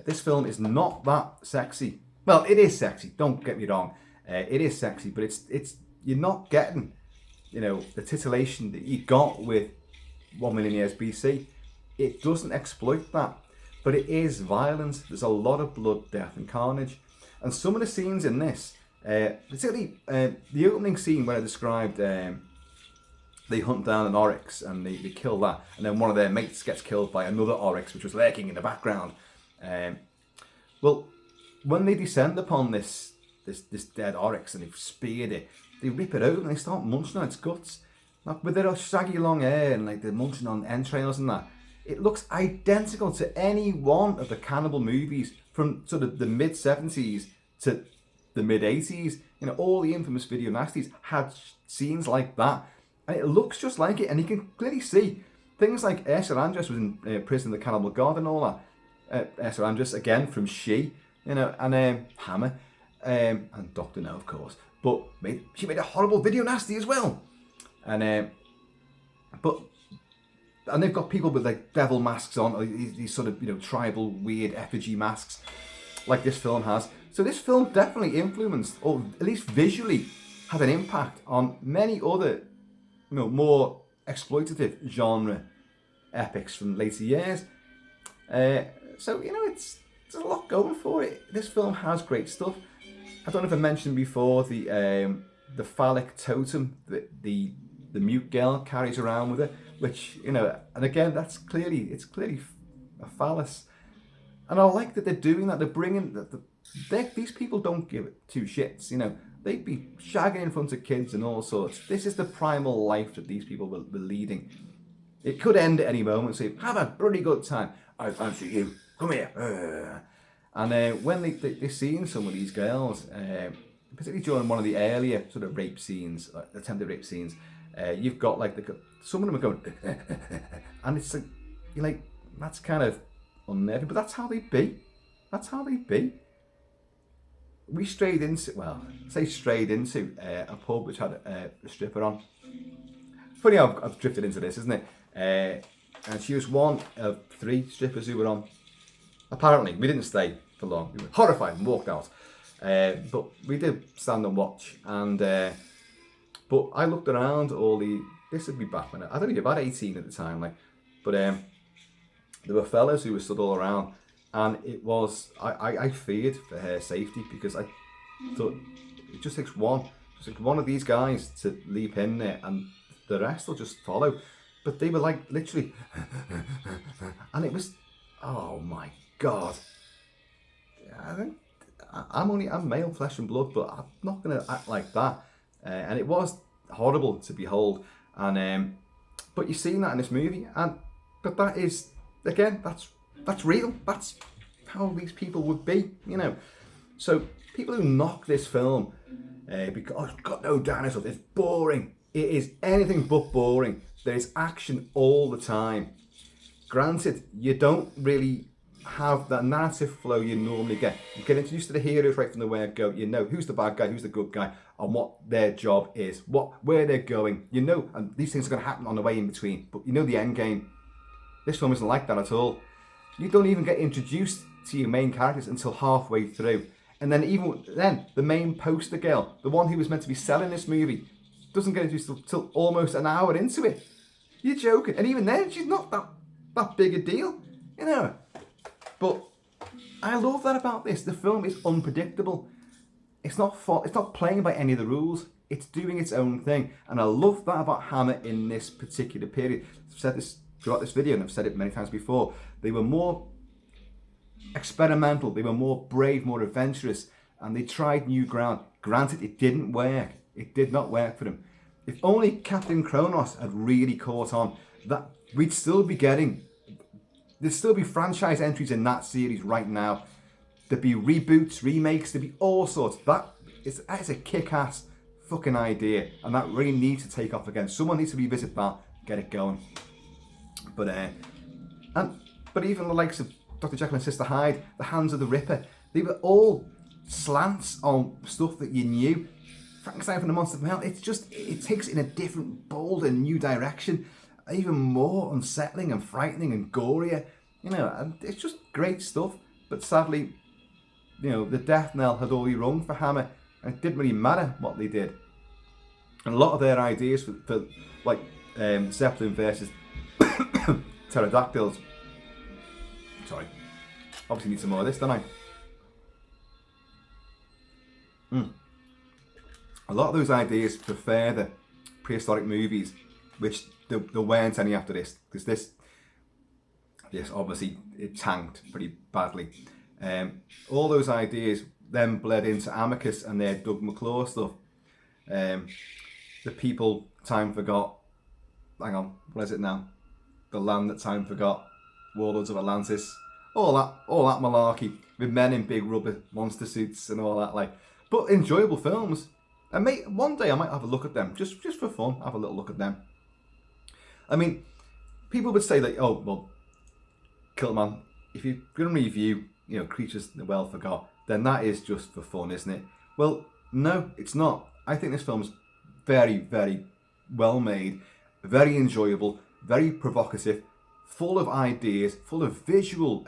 This film is not that sexy. Well, it is sexy, don't get me wrong. It is sexy, but it's you're not getting, the titillation that you got with 1 million years BC. It doesn't exploit that. But it is violent. There's a lot of blood, death and carnage. And some of the scenes in this, particularly the opening scene where I described they hunt down an oryx and they kill that, and then one of their mates gets killed by another oryx which was lurking in the background. Well, when they descend upon this dead oryx and they've speared it, they rip it open and they start munching on its guts. Like, with their shaggy long hair and they're munching on entrails and that. It looks identical to any one of the cannibal movies from sort of the mid-70s to the mid-80s. All the infamous video nasties had scenes like that. And it looks just like it. And you can clearly see things like Ursula Andress was in Prison of the Cannibal God and all that. Ursula Andress, again, from She, and Hammer, and Dr. No, of course. But she made a horrible video nasty as well. And they've got people with like devil masks on, or these sort of tribal weird effigy masks, like this film has. So this film definitely influenced, or at least visually, had an impact on many other, more exploitative genre epics from later years. So there's a lot going for it. This film has great stuff. I don't know if I mentioned before the phallic totem that the mute girl carries around with her, which, and again, it's clearly a phallus. And I like that they're doing that. They're bringing these people don't give two shits. They'd be shagging in front of kids and all sorts. This is the primal life that these people were leading. It could end at any moment. Say, have a bloody good time. I fancy you. Come here. And when they're seeing some of these girls, particularly during one of the earlier sort of rape scenes, attempted rape scenes, you've got like some of them are going, and it's like, you're like, that's kind of unnerving, but that's how they be. That's how they be. We strayed into a pub which had a stripper on. Funny how I've drifted into this, isn't it? And she was one of 3 strippers who were on. Apparently, we didn't stay for long. We were horrified and walked out. But we did stand and watch. And but I looked around this would be back when I don't know, about 18 at the time, but there were fellas who were stood all around, and it was I feared for her safety, because I thought it just takes one of these guys to leap in there and the rest will just follow. But they were like literally and it was, oh my god, I'm male flesh and blood, but I'm not gonna act like that. And it was horrible to behold. And but you've seen that in this movie, but that is, again, that's real. That's how these people would be, So people who knock this film because it's got no dinosaurs, it's boring. It is anything but boring. There is action all the time. Granted, you don't really have that narrative flow you normally get. You get introduced to the heroes right from the word go. You know who's the bad guy, who's the good guy, and what their job is, where they're going. You know, and these things are going to happen on the way in between. But you know the end game. This film isn't like that at all. You don't even get introduced to your main characters until halfway through. And then even then, the main poster girl, the one who was meant to be selling this movie, doesn't get introduced till almost an hour into it. You're joking. And even then, she's not that big a deal, you know. But I love that about this. The film is unpredictable. It's not playing by any of the rules. It's doing its own thing. And I love that about Hammer in this particular period. I've said this throughout this video, and I've said it many times before. They were more experimental, they were more brave, more adventurous, and they tried new ground. Granted, it didn't work. It did not work for them. If only Captain Kronos had really caught on, that we'd still be getting, there'd still be franchise entries in that series right now. There'd be reboots, remakes, there'd be all sorts. That is a kick-ass fucking idea, and that really needs to take off again. Someone needs to revisit that, get it going. But even the likes of Dr. Jekyll and Sister Hyde, the Hands of the Ripper, they were all slants on stuff that you knew. Frankenstein from the Monster from Hell, it takes it in a different, bold and new direction, even more unsettling and frightening and gorier, you know, and it's just great stuff. But sadly, you know, the death knell had already rung for Hammer, and it didn't really matter what they did. And a lot of their ideas for like Zeppelin versus pterodactyls. Sorry. Obviously need some more of this, don't I? A lot of those ideas for further prehistoric movies, which there weren't any after this, because this obviously it tanked pretty badly. All those ideas then bled into Amicus and their Doug McClure stuff. The people time forgot. Hang on, what is it now? The Land That Time Forgot, Warlords of Atlantis, all that malarkey with men in big rubber monster suits and all that, like, but enjoyable films. And one day I might have a look at them, just for fun, have a little look at them. I mean, people would say like, oh well, Kilt-Man, if you're going to review, you know, Creatures the Well Forgot, then that is just for fun, isn't it? Well, no, it's not. I think this film's very, very well made, very enjoyable, very provocative, full of ideas, full of visual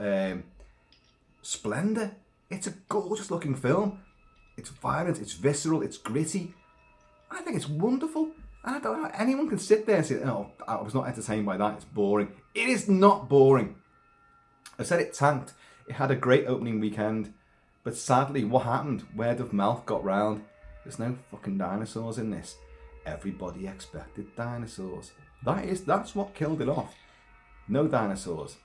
splendour. It's a gorgeous looking film. It's violent, it's visceral, it's gritty. I think it's wonderful. And I don't know how anyone can sit there and say, oh, I was not entertained by that, it's boring. It is not boring. I said it tanked. It had a great opening weekend. But sadly, what happened? Word of mouth got round. There's no fucking dinosaurs in this. Everybody expected dinosaurs. That's what killed it off. No dinosaurs.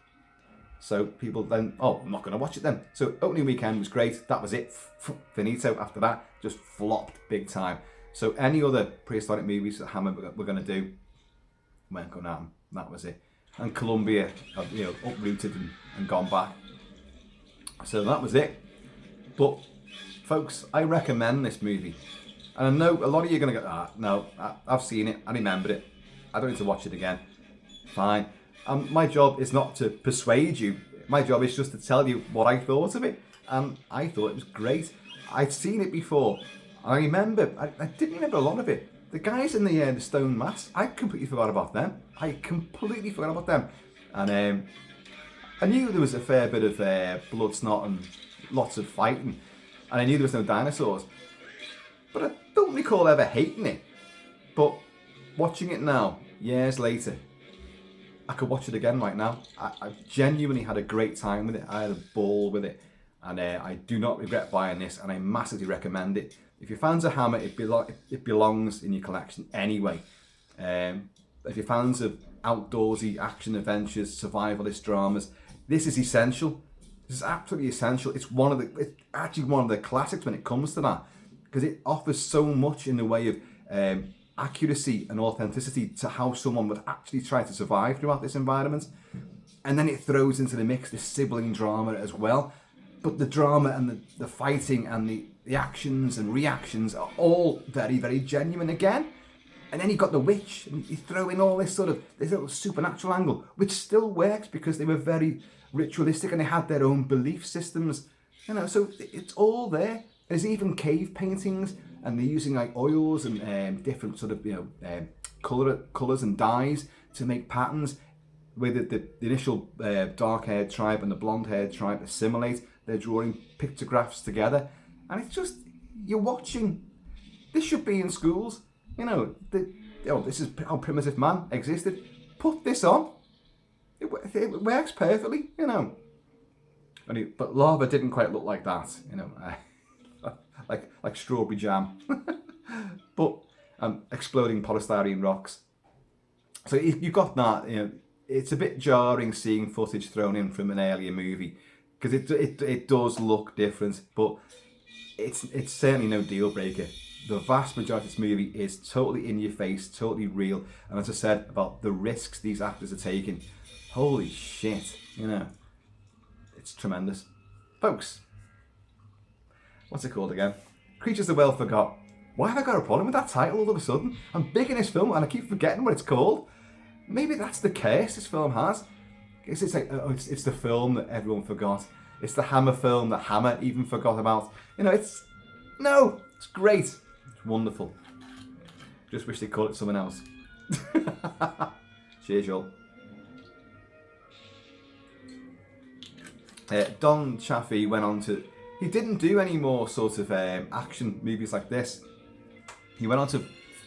So people then, oh, I'm not going to watch it then. So opening weekend was great. That was it. Finito. After that, just flopped big time. So any other prehistoric movies that Hammer were going to do, weren't going to happen. That was it. And Columbia, you know, uprooted and gone back. So that was it. But folks, I recommend this movie. And I know a lot of you are going to go, no, I've seen it. I remembered it. I don't need to watch it again. Fine. My job is not to persuade you. My job is just to tell you what I thought of it. And I thought it was great. I'd seen it before. I remember, I didn't remember a lot of it. The guys in the stone masks, I completely forgot about them. And I knew there was a fair bit of blood, snot and lots of fighting. And I knew there was no dinosaurs. But I don't recall ever hating it. But watching it now, years later, I could watch it again right now. I genuinely had a great time with it. I had a ball with it. And I do not regret buying this. And I massively recommend it. If you're fans of Hammer, it belongs in your collection anyway. If you're fans of outdoorsy action adventures, survivalist dramas, this is essential. This is absolutely essential. It's actually one of the classics when it comes to that. Because it offers so much in the way of accuracy and authenticity to how someone would actually try to survive throughout this environment. And then it throws into the mix this sibling drama as well. But the drama and the fighting and the actions and reactions are all very, very genuine again. And then you've got the witch, and you throw in all this little supernatural angle, which still works because they were very ritualistic and they had their own belief systems. You know, so it's all there. There's even cave paintings, and they're using like oils and different sort of colours and dyes to make patterns. Where the initial dark-haired tribe and the blonde-haired tribe assimilate, they're drawing pictographs together, and it's just, you're watching. This should be in schools. You know, this is how primitive man existed. Put this on. It works perfectly, you know. But lava didn't quite look like that, you know, like strawberry jam. But exploding polystyrene rocks. So you've got that, you know. It's a bit jarring seeing footage thrown in from an earlier movie because it does look different, but it's certainly no deal breaker. The vast majority of this movie is totally in your face, totally real, and as I said about the risks these actors are taking, holy shit, you know, it's tremendous. Folks, what's it called again? Creatures the Well Forgot. Why have I got a problem with that title all of a sudden? I'm big in this film and I keep forgetting what it's called. Maybe that's the curse this film has. It's like, it's the film that everyone forgot. It's the Hammer film that Hammer even forgot about. You know, it's great. It's wonderful. Just wish they'd call it something else. Cheers, y'all. Don Chaffee went on to... He didn't do any more sort of action movies like this. He went on to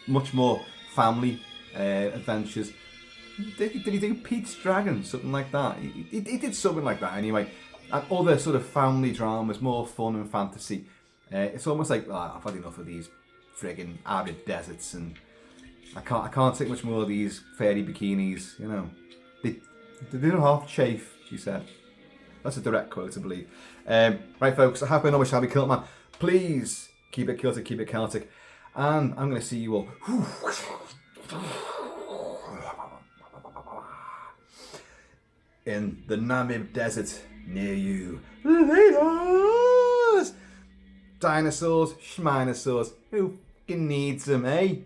much more family adventures. Did he do Pete's Dragon? Something like that. He did something like that anyway. And other sort of family dramas, more fun and fantasy. It's almost like, I've had enough of these friggin' arid deserts, and I can't take much more of these fairy bikinis, you know. They don't half chafe, he said. That's a direct quote, I believe. Right, folks, I have been on with Shabby Kilt-Man. Please keep it Celtic, keep it Celtic. And I'm going to see you all in the Namib Desert near you. Laters! Dinosaurs, schminosaurs, who fucking needs them, eh?